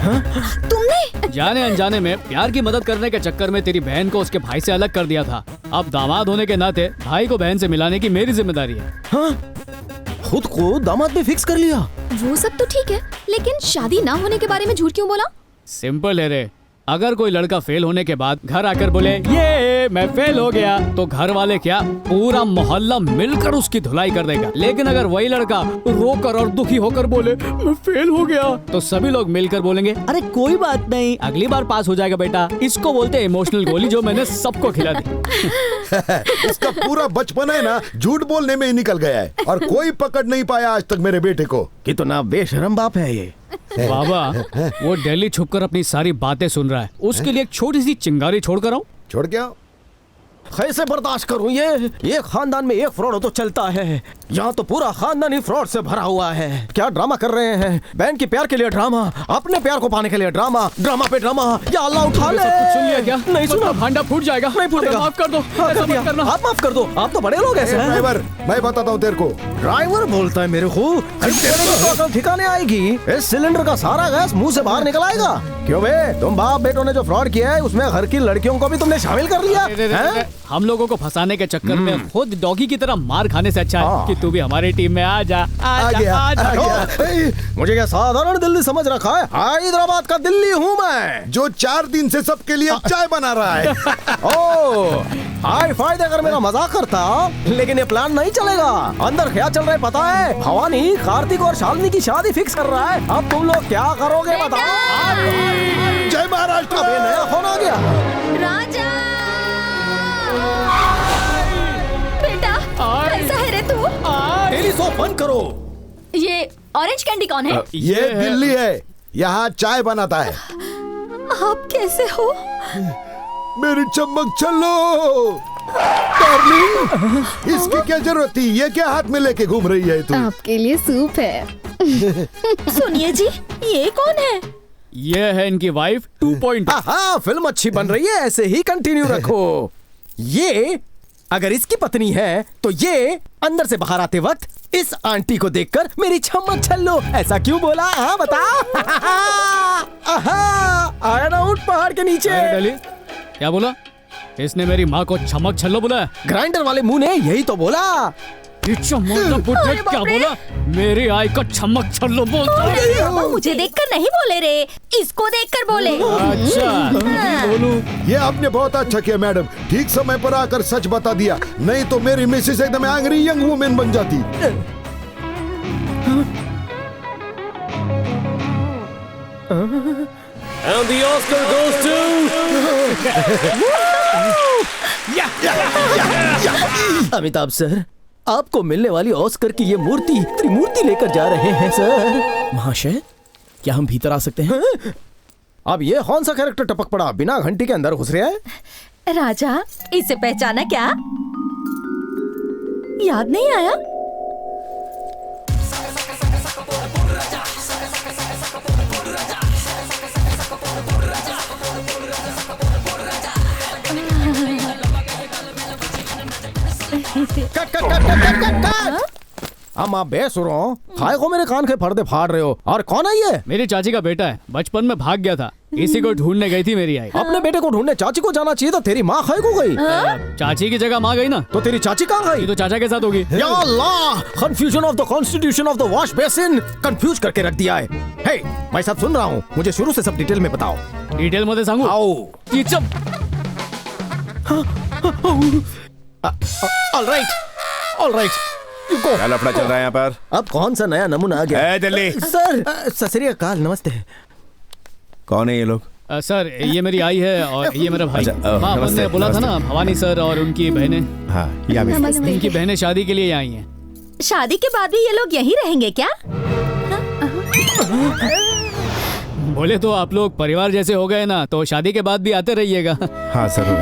तुमने? जाने अनजाने में प्यार की मदद करने के चक्कर में तेरी बहन को उसके भाई से अलग कर दिया था। अब दामाद होने के नाते भाई को बहन से मिलाने की मेरी जिम्मेदारी है। हाँ? खुद को दामाद में फिक्स कर लिया? वो सब तो ठीक है, लेकिन शादी ना होने के बारे में झूठ क्यों बोला? सिंपल है रे, अगर कोई लड़का फेल होने के बाद घर आकर बोले ये मैं फेल हो गया, तो घर वाले क्या पूरा मोहल्ला मिलकर उसकी धुलाई कर देगा। लेकिन अगर वही लड़का रोकर और दुखी होकर बोले मैं फेल हो गया, तो सभी लोग मिलकर बोलेंगे अरे कोई बात नहीं, अगली बार पास हो जाएगा बेटा। इसको बोलते हैं इमोशनल गोली, जो मैंने सबको खिला दी। इसका पूरा बचपन है ना झूठ बोलने में ही निकल गया है, और कोई पकड़ नहीं पाया आज तक मेरे बेटे को। कितना बेशरम बाप है ये। बाबा, वो दिल्ली छुपकर अपनी सारी बातें सुन रहा है, उसके लिए एक छोटी सी चिंगारी छोड़कर आओ। छोड़ क्या? कैसे बर्दाश्त करूं ये खानदान में एक फ्रॉड तो चलता है, यहाँ तो पूरा खानदान ही फ्रॉड से भरा हुआ है। क्या ड्रामा कर रहे हैं? बहन के प्यार के लिए ड्रामा, अपने प्यार को पाने के लिए ड्रामा, ड्रामा पे ड्रामा। या अल्लाह उठा ले। सब कुछ सुन लिया क्या? नहीं सुना। भांडा फूट जाएगा। नहीं फूटेगा। माफ कर दो। हाँ, ऐसा कर दिया। मत करना। आप माफ कर दो, आप तो बड़े लोग ऐसे हैं। ड्राइवर, मैं बताता हूँ तेरे को। ड्राइवर बोलता है मेरे को? अकल ठिकाने आएगी। इस सिलेंडर का सारा गैस मुंह से बाहर निकल आएगा। क्यों बे, तुम बाप बेटों ने जो फ्रॉड किया है उसमें घर की लड़कियों को भी तुमने शामिल कर लिया। हम लोगों को फंसाने के चक्कर में खुद डॉगी की तरह मार खाने से अच्छा है कि तू भी हमारी टीम में आ जा। आ गया। मुझे क्या साधारण दिल्ली समझ रखा है? हैदराबाद का दिल्ली हूँ मैं, जो 4 दिन से सबके लिए चाय बना रहा है। ओ, हाई फाई देकर मेरा मजाक करता, लेकिन ये प्लान नहीं चलेगा। अंदर क्या चल रहा है पता है? भवानी कार्तिक और शालिनी की शादी फिक्स कर रहा है। अब तुम लोग क्या करोगे बताओ? जय महाराष्ट्र। अबे नया फोन आ गया। राजा, बेटा कैसा है रे तू? टेलीसोप बंद करो। ये ऑरेंज कैंडी कौन है? ये दिल्ली है, यहाँ चाय बनाता है। आप कैसे हो? मेरी चमक चलो डार्लिंग, इसकी क्या जरूरत थी? ये क्या हाथ में लेके घूम रही है तू? आपके लिए सूप है। सुनिए जी, ये कौन है? ये है इनकी वाइफ 2.0। हाँ, फिल्म अच्छी बन रही है, ऐसे ही कंटिन्यू रखो। ये अगर इसकी पत्नी है तो ये अंदर से बाहर आते वक्त इस आंटी को देखकर मेरी चमक छल्लो ऐसा क्यों बोला? हाँ बता। आया ना ऊंट पहाड़ के नीचे। क्या बोला? इसने मेरी माँ को चमक छल्लो बोला? ग्राइंडर वाले मुंह ने यही तो बोला। क्या बोला? मेरी आई को चमक छल्लो बोलता है। मुझे देखकर नहीं बोले रे, इसको देखकर बोले। अच्छा, बोलूं? ये आपने बहुत अच्छा किया मैडम, ठीक समय पर आकर सच बता दिया, नहीं तो मेरी मिसेस एकदम एंग्री यंग वुमेन बन जाती। And the Oscar goes to Amitabh sir, आपको मिलने वाली ऑस्कर की ये मूर्ति त्रिमूर्ति लेकर जा रहे हैं सर। महाशय, क्या हम भीतर आ सकते हैं? अब ये कौन सा कैरेक्टर टपक पड़ा, बिना घंटी के अंदर घुस रहा है? राजा, इसे पहचाना क्या? याद नहीं आया? हम आप बेसुरो खाए को मेरे कान के पर्दे फाड़ रहे हो। और कौन है ये? मेरी चाची का बेटा है, बचपन में भाग गया था, इसी को ढूंढने गई थी मेरी आई। अपने बेटे को ढूंढने चाची को जाना चाहिए था, तेरी माँ खाए को गई। चाची की जगह माँ गई ना। तो तेरी चाची कहाँ गई? तो चाचा के साथ होगी। या Allah, confusion of the constitution of the wash basin confuse करके रख दिया है। हे, मैं सब सुन रहा हूँ, मुझे शुरू से सब डिटेल में बताओ। डिटेल मध्ये सांगू? आओ। ऑलराइट, क्या लफड़ा चल रहा है यहाँ पर? अब कौन सा नया नमूना आ गया? जल्दी सर, सत श्री अकाल, नमस्ते। कौन है ये लोग? सर ये मेरी आई है और ये मेरा भाई। अच्छा, माँ अपन ने बोला था ना, भवानी सर और उनकी बहनें। हाँ, उनकी बहनें शादी के लिए आई हैं। शादी के बाद भी ये लोग यहीं रहेंगे क्या? बोले तो आप लोग परिवार जैसे हो गए ना, तो शादी के बाद भी आते रहिएगा। हाँ जरूर।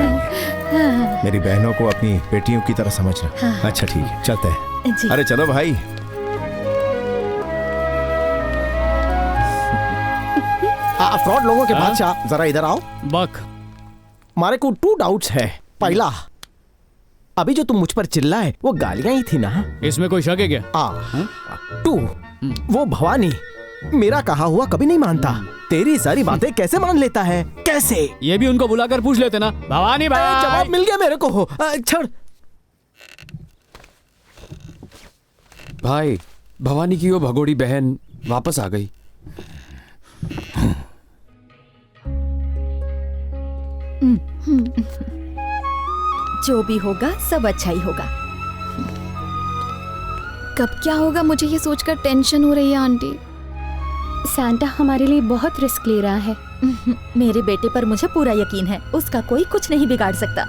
मेरी बहनों को अपनी बेटियों की तरह समझना। हाँ। अच्छा ठीक है, चलते हैं। जी। अरे चलो भाई। फ्रॉड लोगों के बादशाह, जरा इधर आओ। बक, मारे को 2 डाउट्स है। पहला, अभी जो तुम मुझ पर चिल्लाए वो गालियां ही थी ना? इसमें कोई शक है क्या? 2, वो भवानी मेरा कहा हुआ कभी नहीं मानता, तेरी सारी बातें कैसे मान लेता है? कैसे? ये भी उनको बुलाकर पूछ लेते ना। भवानी भाई, जवाब मिल गया मेरे को। छोड़ भाई, भवानी की वो भगोड़ी बहन वापस आ गई। जो भी होगा सब अच्छा ही होगा। कब क्या होगा मुझे ये सोचकर टेंशन हो रही है आंटी। सैंटा हमारे लिए बहुत रिस्क ले रहा है। मेरे बेटे पर मुझे पूरा यकीन है, उसका कोई कुछ नहीं बिगाड़ सकता।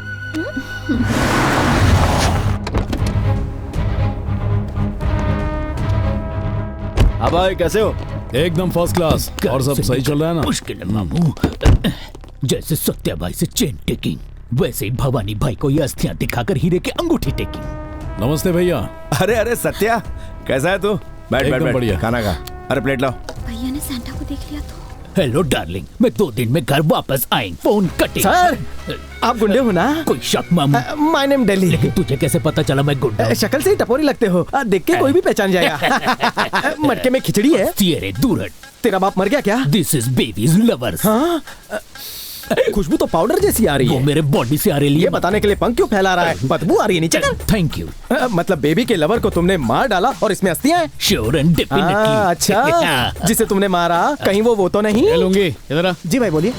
अब भाई कैसे हो? एकदम फर्स्ट क्लास। और सब सही चल रहा है ना? मुश्किल है मामू। जैसे सत्या भाई से चेन टेकिंग, वैसे ही भवानी भाई को ये अस्थियां दिखाकर हीरे की अंगूठी टेकिंग। नमस्ते भैया। अरे अरे सत्या, कैसा है तू? बैठ बैठ बैठ, बढ़िया। खाना खा। अरे प्लेट लाओ। भैया ने सैंटा को देख लिया तो। हेलो डार्लिंग, मैं 2 दिन में घर वापस आएंगे। Phone cutting. सर, आप गुंडे हो ना? कोई शक मामू? My name Delhi. लेकिन तुझे कैसे पता चला मैं गुंडा हूं? शक्ल से ही टपोरी लगते हो, देख के कोई भी पहचान जाएगा। मटके में खिचड़ी है। तेरे दूर हट। तेरा बाप मर गया क्या? This is babies lovers. हाँ? खुशबू तो पाउडर जैसी आ रही है। वो मेरे बॉडी से आ रही है। ये बताने के लिए पंख क्यों फैला रहा है? बदबू आ रही है नीचे का। Thank you. मतलब बेबी के लवर को तुमने मार डाला और इसमें अस्थियां हैं? Sure and definitely. अच्छा, जिसे तुमने मारा कहीं वो तो नहीं? लूंगी इधर। जी भाई बोलिए।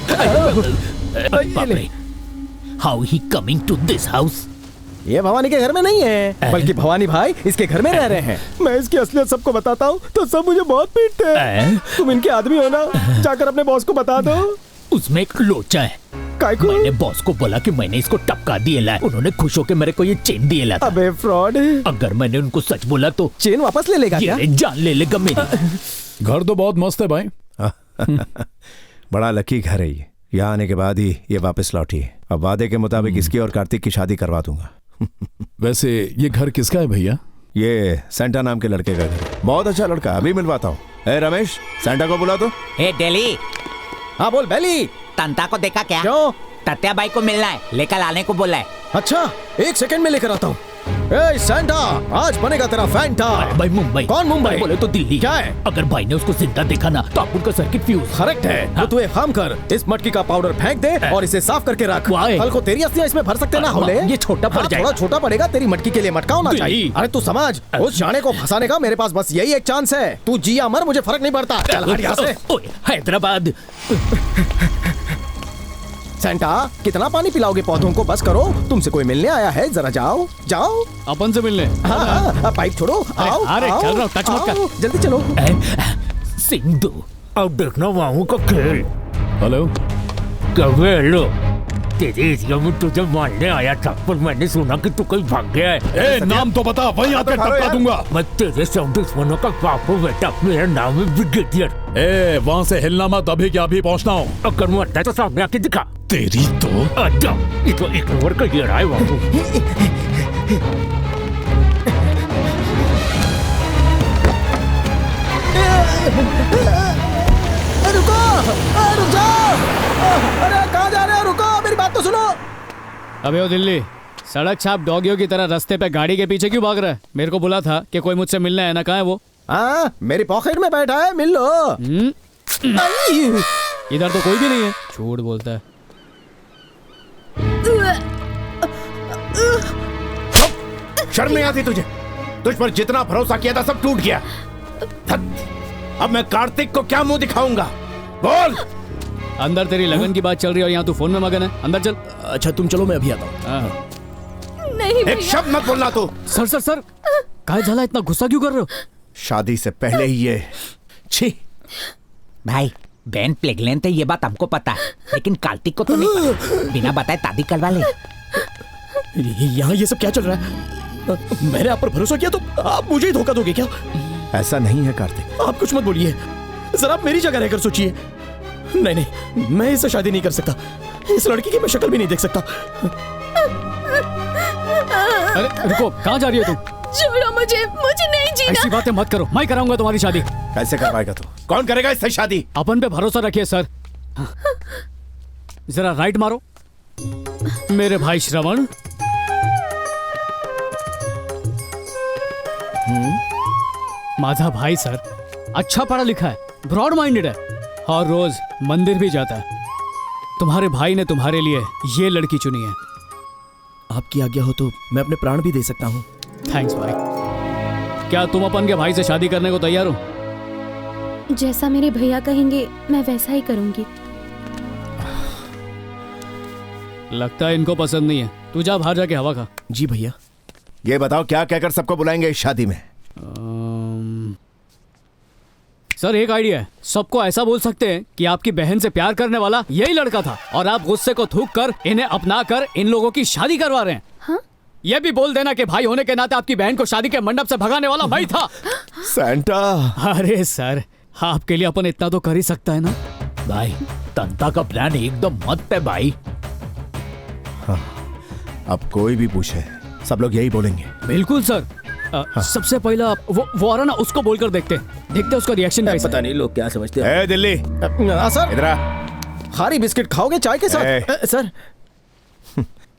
How he coming to this house? ये भवानी के घर में नहीं है, बल्कि भवानी भाई इसके घर में रह रहे हैं। मैं इसकी असलियत सबको बताता हूँ तो सब मुझे बहुत पीटते हैं। तुम इनके आदमी हो ना? जाकर अपने बॉस को बता दो। उसमें एक लोचा है। मैंने बॉस को बोला कि मैंने इसको टपका दिए ला। उन्होंने खुश होकर मेरे को ये चेन दिए ला। अबे फ्रॉड। अगर मैंने उनको सच बोला तो चेन वापस ले लेगा क्या? जान ले लेगा मेरी। घर तो बहुत मस्त है भाई। बड़ा लकी घर है ये। यहाँ आने के बाद ही ये वापस लौटी है। अब वादे के मुताबिक इसकी और कार्तिक की शादी करवा दूंगा। वैसे ये घर किसका है भैया? ये सेंटा नाम के लड़के का घर। बहुत अच्छा लड़का, अभी मिलवाता हूँ। रमेश, सेंटा को बुला तो। हे डेली। हाँ बोल बेली। तंता को देखा क्या? क्यों? तत्या भाई को मिलना है, लेकर आने को बोला है। अच्छा, 1 सेकंड में लेकर आता हूँ। ए सेंटा, आज बनेगा तेरा फैंटा। भाई मुंबई। कौन मुंबई? बोले तो दिल्ली। क्या है? अगर भाई ने उसको जिंदा देखा ना तो आप उनका सर्किट फ्यूज। करेक्ट है। तो तू एक काम कर, इस मटकी का पाउडर फेंक दे और इसे साफ करके रख। कल को तेरी अस्थियां इसमें भर सकते ना होले। ये छोटा पड़ जाएगा। थोड़ा छोटा पड़ेगा, तेरी मटकी के लिए मटका होना चाहिए। अरे तू समझ, उस जाने को फंसाने का मेरे पास बस यही एक चांस है। तू जी या मर, मुझे फर्क नहीं पड़ता। चल हट यहाँ से। हैदराबाद। सेंटा, कितना पानी पिलाओगे पौधों को? बस करो, तुमसे कोई मिलने आया है। जरा जाओ जाओ। अपन से मिलने? हाँ, पाइप छोड़ो। आओ, अरे आओ, चल रहा हूँ, टच मत कर। जल्दी चलो। सिंधु, अब देखना वहां का खेल। हेलो। कब हेलो? तेरे एरिया में तुझे मारने आया था, पर मैंने सुना कि तू कहीं भाग गया है। ए, नाम तो बता, वहीं आकर टपका दूंगा। मैं तेरे सब दुश्मनों का बाप हूँ बेटा। मेरा नाम है ब्रिगेडियर। ए, वहाँ से हिलना मत, अभी क्या अभी पहुँचना हो। अगर मैं आता है तो सामने आके दिखा। तेरी तो अच्छा, ये तो एक नंबर का ये रहा है बाबू। रुको, रुक जाओ। अरे कहाँ जा रहे हो? रुको, मेरी बात तो सुनो। अबे ओ दिल्ली, सड़क छाप डॉगियों की तरह रास्ते पे गाड़ी के पीछे क्यों भाग रहा है? मेरे को बोला था कि कोई मुझसे मिलना है ना, कहाँ है वो? हाँ, मेरी पॉकेट में बैठा है, मिल लो। इधर तो कोई भी नहीं है। झूठ बोलता है। शर्म नहीं आती तुझे? तुझ पर जितना भरोसा किया था सब टूट गया। अब मैं कार्तिक को क्या मुंह दिखाऊंगा? बोल। अंदर तेरी लगन की बात चल रही है और यहाँ तू फोन में मगन है। अंदर चल। अच्छा तुम चलो, मैं अभी आता हूँ। नहीं एक शब्द मत बोलना तू। सर सर सर, काय झाला, इतना गुस्सा क्यों कर रहे हो? शादी से पहले ही ये छी। भाई बहन प्रेग्नेंट है ये बात हमको पता है, लेकिन कार्तिक को तो नहीं पता। बिना बताए शादी करवा ले। यहाँ ये सब क्या चल रहा है? मैंने आप पर भरोसा किया तो आप मुझे ही धोखा दोगे क्या? ऐसा नहीं है कार्तिक। आप कुछ मत बोलिए, जरा आप मेरी जगह रहकर सोचिए। नहीं नहीं, मैं इससे शादी नहीं कर सकता। इस लड़की की मैं शक्ल भी नहीं देख सकता। अरे रुको, कहाँ जा रही हो तुम? छोड़ो मुझे, मुझे नहीं जीना। ऐसी बातें मत करो, मैं कराऊंगा तुम्हारी शादी। कैसे करवाएगा तू? कौन करेगा इससे शादी? अपन पे भरोसा रखिए सर। जरा राइट मारो। मेरे भाई श्रवण। माझा भाई सर अच्छा पढ़ा लिखा है, ब्रॉड माइंडेड है और रोज मंदिर भी जाता है। तुम्हारे भाई ने तुम्हारे लिए ये लड़की चुनी है। आपकी आज्ञा हो तो मैं अपने प्राण भी दे सकता हूँ। थैंक्स भाई। क्या तुम अपन के भाई से शादी करने को तैयार हो? जैसा मेरे भैया कहेंगे मैं वैसा ही करूंगी। लगता है इनको पसंद नहीं है। तू जा बाहर जाके हवा खा। जी भैया। ये बताओ क्या कहकर सबको बुलाएंगे इस शादी में? सर एक आइडिया है। सबको ऐसा बोल सकते हैं कि आपकी बहन से प्यार करने वाला यही लड़का था और आप गुस्से को थूक कर इन्हें अपना कर इन लोगों की शादी करवा रहे हैं। हाँ? ये भी बोल देना कि भाई होने के नाते आपकी बहन को शादी के मंडप से भगाने वाला मैं था। सैंटा। अरे सर, आपके लिए अपन इतना तो कर ही सकता है ना। भाई तंता का प्लान एकदम मस्त है भाई। हाँ, अब कोई भी पूछे सब लोग यही बोलेंगे। बिल्कुल सर। सबसे पहला वो आ रहा ना, उसको बोलकर देखते उसका रिएक्शन कैसा। पता नहीं लोग क्या समझते हैं। ए दिल्ली, सर इधर आ। खारी बिस्किट खाओगे चाय के साथ? सर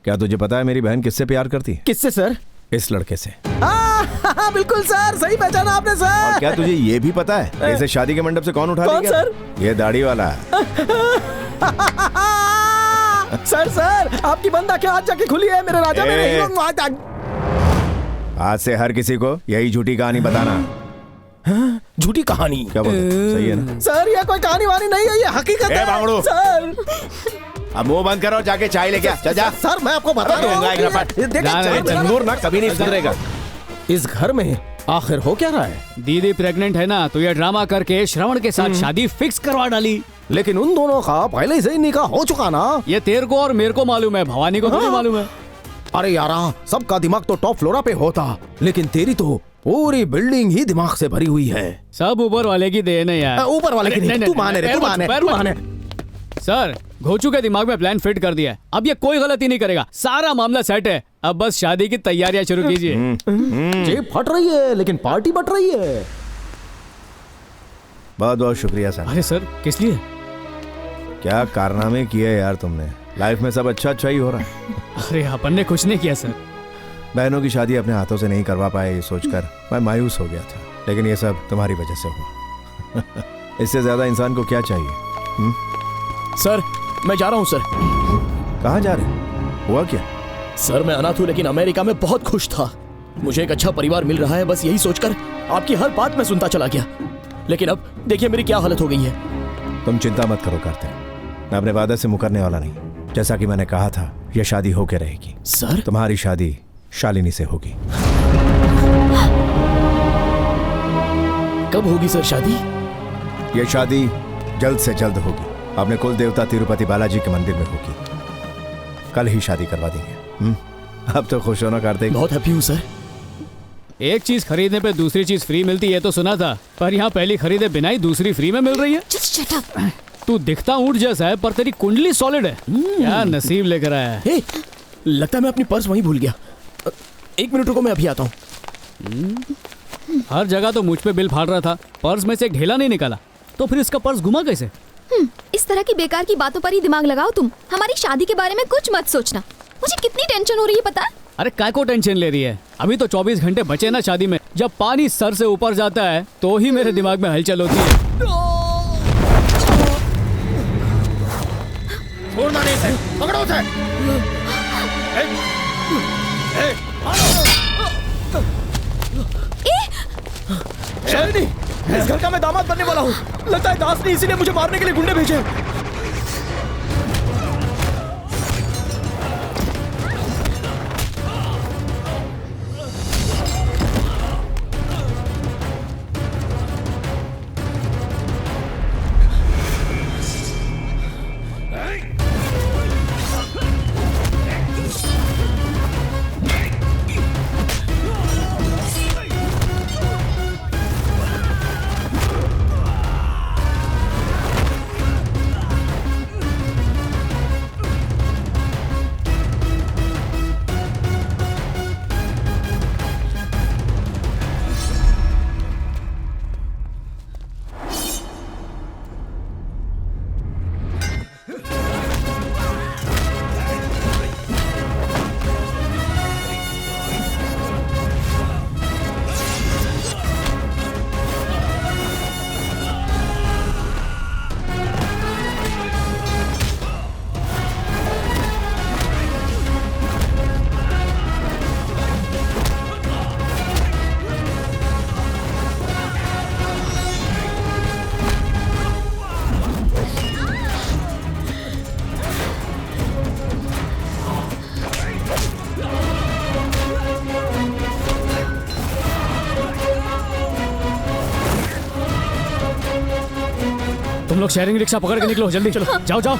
क्या तुझे पता है मेरी बहन किससे प्यार करती है? किससे सर? इस लड़के से। बिल्कुल सर, सही पहचाना आपने सर। और क्या तुझे ये भी पता है इसे शादी के मंडप से कौन उठा कौन लेगा? सर? ये दाढ़ी वाला। सर आपकी बंदा क्या आज जाके खुली है मेरे राजा मेरे। आज से हर किसी को यही झूठी कहानी बताना। झूठी कहानी? क्या बोलते? सही है ना? सर ये कोई कहानी वानी नहीं है, ये हकीकत है। बांगड़ू। सर अब मुंह बंद करो, जाके चाय लेके आ। चल जा। सर मैं आपको बता दूंगा, जंगूर ना कभी नहीं सुधरेगा। इस घर में आखिर हो क्या रहा है? दीदी प्रेग्नेंट है ना, तो ये ड्रामा करके श्रवण के साथ शादी फिक्स करवा डाली। लेकिन उन दोनों का पहले से ही निकाह हो चुका ना। ये तेरे को और मेरे को मालूम है, भवानी को थोड़ी मालूम है। अरे यारा, सबका दिमाग तो टॉप फ्लोरा पे होता, लेकिन तेरी तो पूरी बिल्डिंग ही दिमाग से भरी हुई है। सब ऊपर वाले की देन है यार। ऊपर वाले की नहीं, तू माने रे, तू माने। सर घोचू के दिमाग में प्लान फिट कर दिया है, अब ये कोई गलती नहीं करेगा। सारा मामला सेट है, अब बस शादी की तैयारियां शुरू कीजिए। जेब फट रही है लेकिन पार्टी बट रही है। बहुत बहुत शुक्रिया सर। अरे सर किस लिए? क्या कारनामे किए यार तुमने। लाइफ में सब अच्छा ही हो रहा है। अरे अपन ने कुछ नहीं किया सर। बहनों की शादी अपने हाथों से नहीं करवा पाए ये सोचकर मैं मायूस हो गया था, लेकिन ये सब तुम्हारी वजह से हुआ। इससे ज्यादा इंसान को क्या चाहिए? सर मैं जा रहा हूँ सर। कहाँ जा रहे? हुआ क्या? सर मैं अनाथ हूँ लेकिन अमेरिका में बहुत खुश था। मुझे एक अच्छा परिवार मिल रहा है, बस यही सोचकर आपकी हर बात में सुनता चला गया। लेकिन अब देखिए मेरी क्या हालत हो गई है। तुम चिंता मत करो कार्तिक, मैं अपने वादे से मुकरने वाला नहीं। जैसा कि मैंने कहा था, यह शादी होके रहेगी। सर तुम्हारी शादी शालिनी से होगी। कब होगी सर शादी? यह शादी जल्द से जल्द होगी। अपने कुल देवता तिरुपति बालाजी के मंदिर में होगी। कल ही शादी करवा देंगे। अब तो खुश होना कार्तिक। बहुत हैप्पी हूँ सर। एक चीज खरीदने पे दूसरी चीज फ्री मिलती है तो सुना था, पर यहाँ पहली खरीदे बिना ही दूसरी फ्री में मिल रही है। Shut up. तू दिखता ऊंट जैसा है पर तेरी कुंडली सॉलिड है। क्या नसीब लेकर आया है। हे, लगता है मैं अपनी पर्स वहीं भूल गया। 1 मिनट रुको, मैं अभी आता हूँ। हर जगह तो मुझ पे बिल फाड़ रहा था, पर्स में से एक ढेला नहीं निकाला, तो फिर इसका पर्स घुमा कैसे? इस तरह की बेकार की बातों पर ही दिमाग लगाओ तुम। हमारी शादी के बारे में कुछ मत सोचना। मुझे कितनी टेंशन हो रही है पता है? अरे काय को टेंशन ले रही है? अभी तो 24 घंटे बचे ना शादी में। जब पानी सर से ऊपर जाता है तो ही मेरे दिमाग में हलचल होती है। छोड़ना नहीं इसे, पकड़ो उसे। शालिनी, इस घर का मैं दामाद बनने वाला हूँ। लगता है दास ने इसीलिए मुझे मारने के लिए गुंडे भेजे। तुम लोग शेयरिंग रिक्शा पकड़ के निकलो, जल्दी चलो, जाओ जाओ।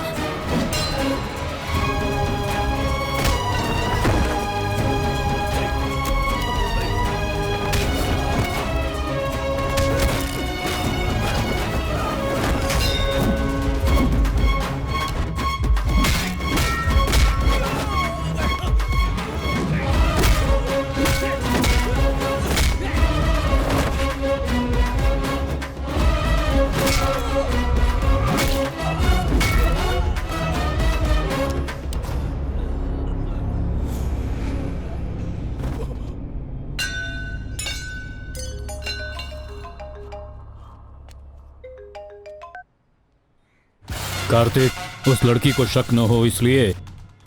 कार्तिक, उस लड़की को शक न हो इसलिए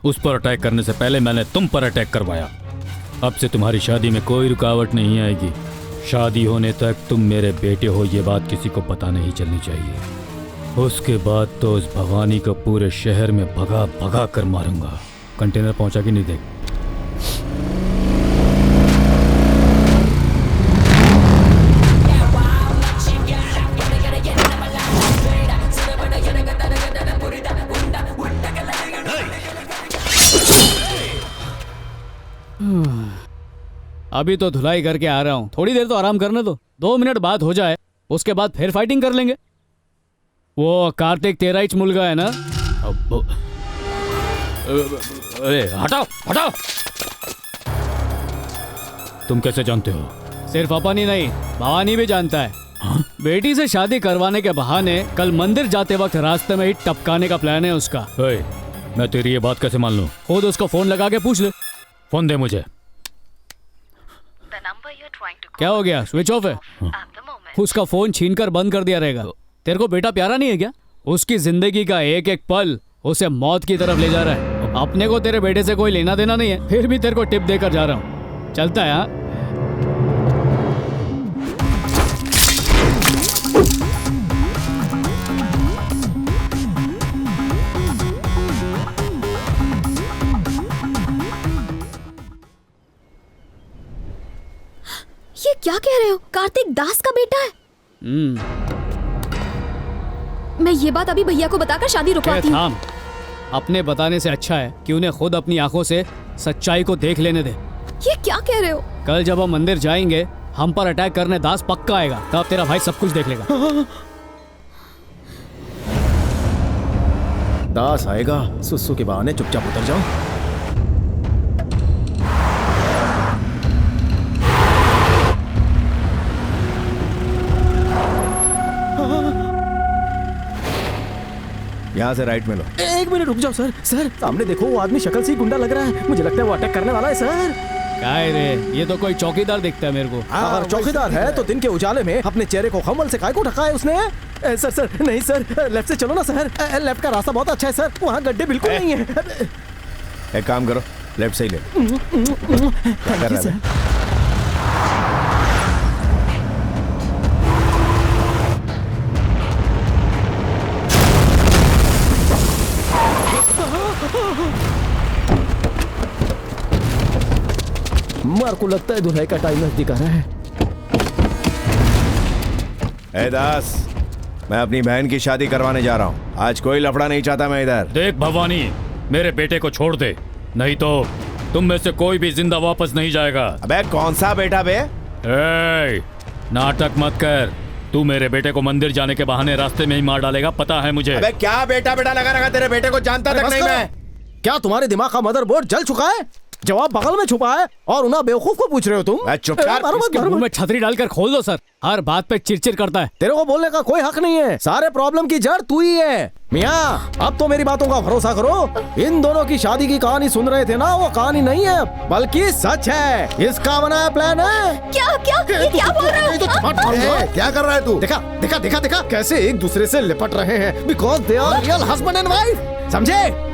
उस पर अटैक करने से पहले मैंने तुम पर अटैक करवाया। अब से तुम्हारी शादी में कोई रुकावट नहीं आएगी। शादी होने तक तुम मेरे बेटे हो, ये बात किसी को पता नहीं चलनी चाहिए। उसके बाद तो उस भवानी को पूरे शहर में भगा भगा कर मारूंगा। कंटेनर पहुंचा कि नहीं देख। अभी तो धुलाई करके आ रहा हूँ, थोड़ी देर तो आराम करने दो। 2 मिनट बाद हो जाए, उसके बाद फिर फाइटिंग कर लेंगे। वो कार्तिक तेरा ही मुलगा है ना? अरे हटाओ हटाओ। तुम कैसे जानते हो? सिर्फ अपन ही नहीं, भवानी भी जानता है। हाँ? बेटी से शादी करवाने के बहाने कल मंदिर जाते वक्त रास्ते में ही टपकाने का प्लान है उसका। मैं तेरी ये बात कैसे मान लूं? खुद उसको फोन लगा के पूछ ले। फोन दे मुझे। क्या हो गया, स्विच ऑफ है? उसका फोन छीनकर बंद कर दिया रहेगा। तेरे को बेटा प्यारा नहीं है क्या? उसकी जिंदगी का एक एक पल उसे मौत की तरफ ले जा रहा है। अपने को तेरे बेटे से कोई लेना देना नहीं है, फिर भी तेरे को टिप देकर जा रहा हूँ। चलता है? हाँ, ये क्या कह रहे हो? कार्तिक दास का बेटा है? मैं ये बात अभी भैया को बताकर शादी रुकवाती हूँ। अपने बताने से अच्छा है कि उन्हें खुद अपनी आंखों से सच्चाई को देख लेने दे। ये क्या कह रहे हो? कल जब हम मंदिर जाएंगे, हम पर अटैक करने दास पक्का आएगा, तब तेरा भाई सब कुछ देख लेगा। दास आएगा, सुसु के बहाने चुपचाप उतर जाओ। यहाँ से राइट में लो। एक मिनट रुक जाओ सर। सर सामने देखो, वो आदमी शक्ल से ही गुंडा लग रहा है। मुझे लगता है वो अटैक करने वाला है सर। क्या है रे, ये तो कोई चौकीदार दिखता है मेरे को। अगर चौकीदार है तो दिन के उजाले में अपने चेहरे को कम्बल से काय को ढका है उसने? सर नहीं सर, लेफ्ट से चलो ना सर। लेफ्ट का रास्ता बहुत अच्छा है सर, वहाँ गड्ढे बिल्कुल नहीं है। एक काम करो, लेफ्ट से ही ले लो। क्या कर रहा है? मार को लगता है दुल्हन का टाइम नजदीक आ रहा है। ए दास, मैं अपनी बहन की शादी करवाने जा रहा हूँ। आज कोई लफड़ा नहीं चाहता मैं इधर। देख भवानी, मेरे बेटे को छोड़ दे, नहीं तो तुम में से कोई भी जिंदा वापस नहीं जाएगा। अबे कौन सा बेटा बे? नाटक मत कर। तू मेरे बेटे को मंदिर जाने के बहाने रास्ते में ही मार डालेगा, पता है मुझे। अबे क्या बेटा बेटा लगा रखा, तेरे बेटे को जानता तक नहीं मैं। क्या तुम्हारे दिमाग का मदरबोर्ड जल चुका है? जवाब बगल में छुपा है और उन्हें बेवकूफ को पूछ रहे हो तुम? इसके मुंह में छतरी डालकर खोल दो सर, हर बात पे चिरचिर करता है। तेरे को बोलने का कोई हक नहीं है, सारे प्रॉब्लम की जड़ तू ही है। मियाँ अब तो मेरी बातों का भरोसा करो। इन दोनों की शादी की कहानी सुन रहे थे ना, वो कहानी नहीं है बल्कि सच है। इसका बनाया प्लान है। क्या क्या ये क्या बोल रहा है? क्या कर रहा है तू? देखा देखा देखा देखा कैसे एक दूसरे से लिपट रहे हैं, because they are real husband and wife. समझे?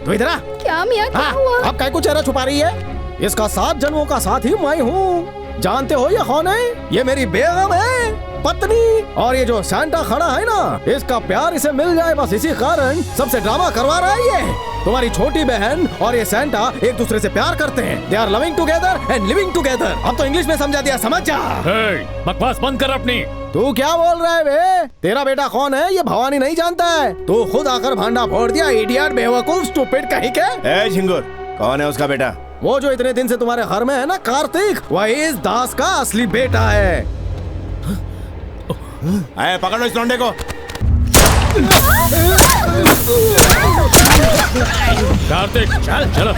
तू इधर आ। क्या मियाँ, क्या हुआ? अब काय को चेहरा छुपा रही है? इसका 7 जन्मों का साथ ही मैं हूँ। जानते हो ये कौन है? ये मेरी बेगम है, पत्नी। और ये जो सैंटा खड़ा है ना, इसका प्यार इसे मिल जाए बस इसी कारण सबसे ड्रामा करवा रहा है ये। तुम्हारी छोटी बहन और ये सैंटा एक दूसरे से प्यार करते हैं। They are loving together and living together. अब तो इंग्लिश में समझा दिया, समझ जा। बकवास बंद कर अपनी। तू क्या बोल रहा है बे? तेरा बेटा कौन है ये भवानी नहीं जानता है। तू खुद आकर भांडा फोड़ दिया, इडियट, बेवकूफ, स्टूपिड कहीं के। ए झिंगुर, कौन है उसका बेटा? वो जो इतने दिन से तुम्हारे घर में है ना, कार्तिक, वही इस दास का असली बेटा है। पकड़ो इस लौंडे को। कार्तिक चल चलो।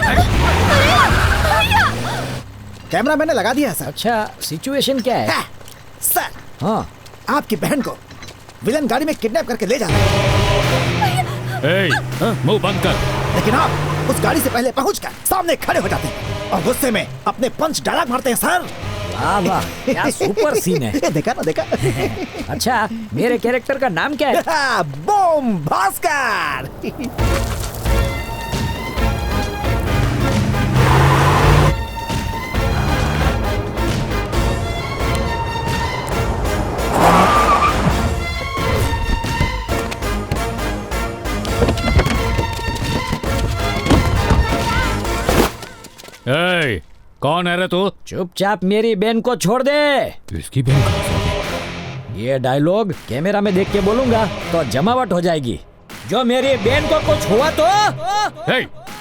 कैमरा मैंने लगा दिया सर। अच्छा, सिचुएशन क्या है? सर हाँ, आपकी बहन को विलन गाड़ी में किडनैप करके ले जा रहे हैं। मुंह बंद कर। लेकिन आप उस गाड़ी से पहले पहुंचकर सामने खड़े हो जाते हैं और गुस्से में अपने पंच डायलॉग मारते हैं सर। वाह वाह, क्या सुपर सीन है। देखा ना, देखा। अच्छा, मेरे कैरेक्टर का नाम क्या है? बम भास्कर। कौन है रे तू? चुपचाप मेरी बहन को छोड़ दे। इसकी बहन कहाँ से? ये डायलॉग कैमरा में देख के बोलूंगा तो जमावट हो जाएगी। जो मेरी बहन को कुछ हुआ तो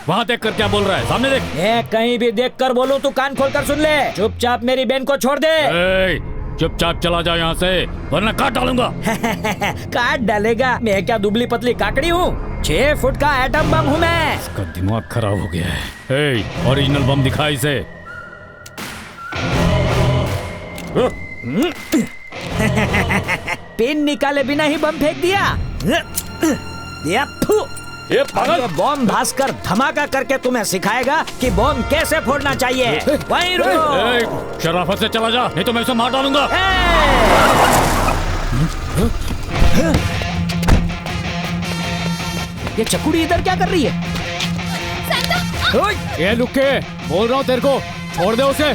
वहाँ देख कर क्या बोल रहा है? सामने देख। मैं कहीं भी देख कर बोलूं तो कान खोल कर सुन ले। चुपचाप मेरी बहन को छोड़ दे। चुपचाप चला जा यहाँ से, वरना काट डालूंगा। काट डालेगा? मैं क्या दुबली पतली काकड़ी हूँ? 6 फुट का एटम बम हूँ मैं। इसका दिमाग खराब हो गया है। ओरिजिनल बम दिखा इसे। पिन निकाले बिना ही बम फेंक दिया। ये पागल बम भास्कर धमाका करके तुम्हें सिखाएगा कि बम कैसे फोड़ना चाहिए। वहीं रुको। शराफत से चला जा, नहीं तो मैं इसे मार डालूंगा। ये चकुड़ी इधर क्या कर रही है? ये लुक्के, बोल रहा हूँ तेरे को, छोड़ दे उसे।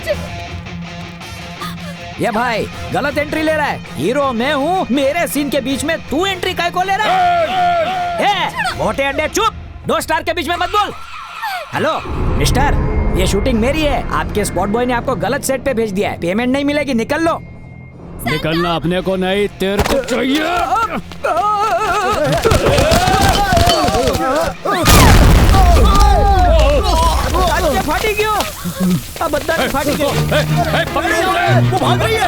ये भाई गलत एंट्री ले रहा है। हीरो मैं हूँ, मेरे सीन के बीच में तू एंट्री काय को ले रहा है? मोटे अंडे चुप, 2 स्टार के बीच में मत बोल। हेलो मिस्टर, ये शूटिंग मेरी है। आपके स्पॉट बॉय ने आपको गलत सेट पे भेज दिया है। पेमेंट नहीं मिलेगी, निकल लो। निकलना अपने को नहीं, तेरे को चाहिए। फाटी क्यों? अब बद्दा नहीं फाटी क्यों? वो भाग रही है।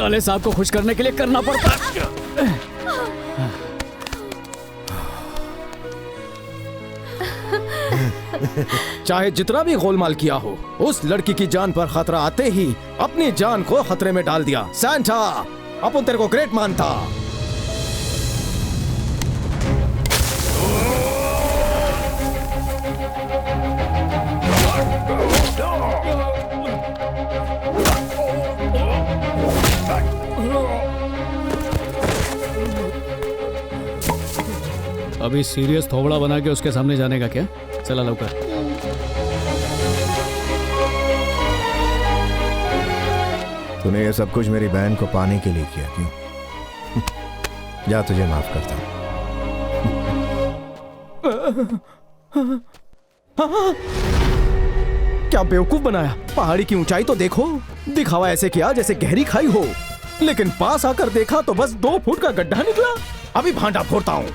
साले साहब को खुश करने के लिए करना पड़ता है। चाहे जितना भी गोलमाल किया हो, उस लड़की की जान पर खतरा आते ही अपनी जान को खतरे में डाल दिया। सैंटा, अपन तेरे को ग्रेट मानता। अभी सीरियस थोबड़ा बना के उसके सामने जाने का क्या? चला लौकर। तूने ये सब कुछ मेरी बहन को पाने के लिए किया, क्यों? जा, तुझे माफ करता हूं। क्या बेवकूफ बनाया। पहाड़ी की ऊंचाई तो देखो, दिखावा ऐसे किया जैसे गहरी खाई हो, लेकिन पास आकर देखा तो बस 2 फुट का गड्ढा निकला। अभी भांडा फोड़ता हूँ।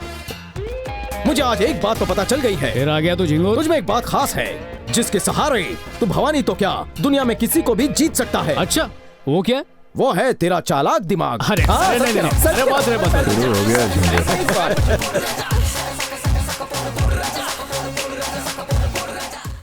मुझे आज एक बात तो पता चल गई है। फिर आ गया तू झिंगुर। तुझ में एक बात खास है, जिसके सहारे तू भवानी तो क्या दुनिया में किसी को भी जीत सकता है। अच्छा, वो क्या? वो है तेरा चालाक दिमाग। अरे, हाँ, नहीं, नहीं, नहीं, अरे बात रे, बात रे। शुरू हो गया झिंगुर।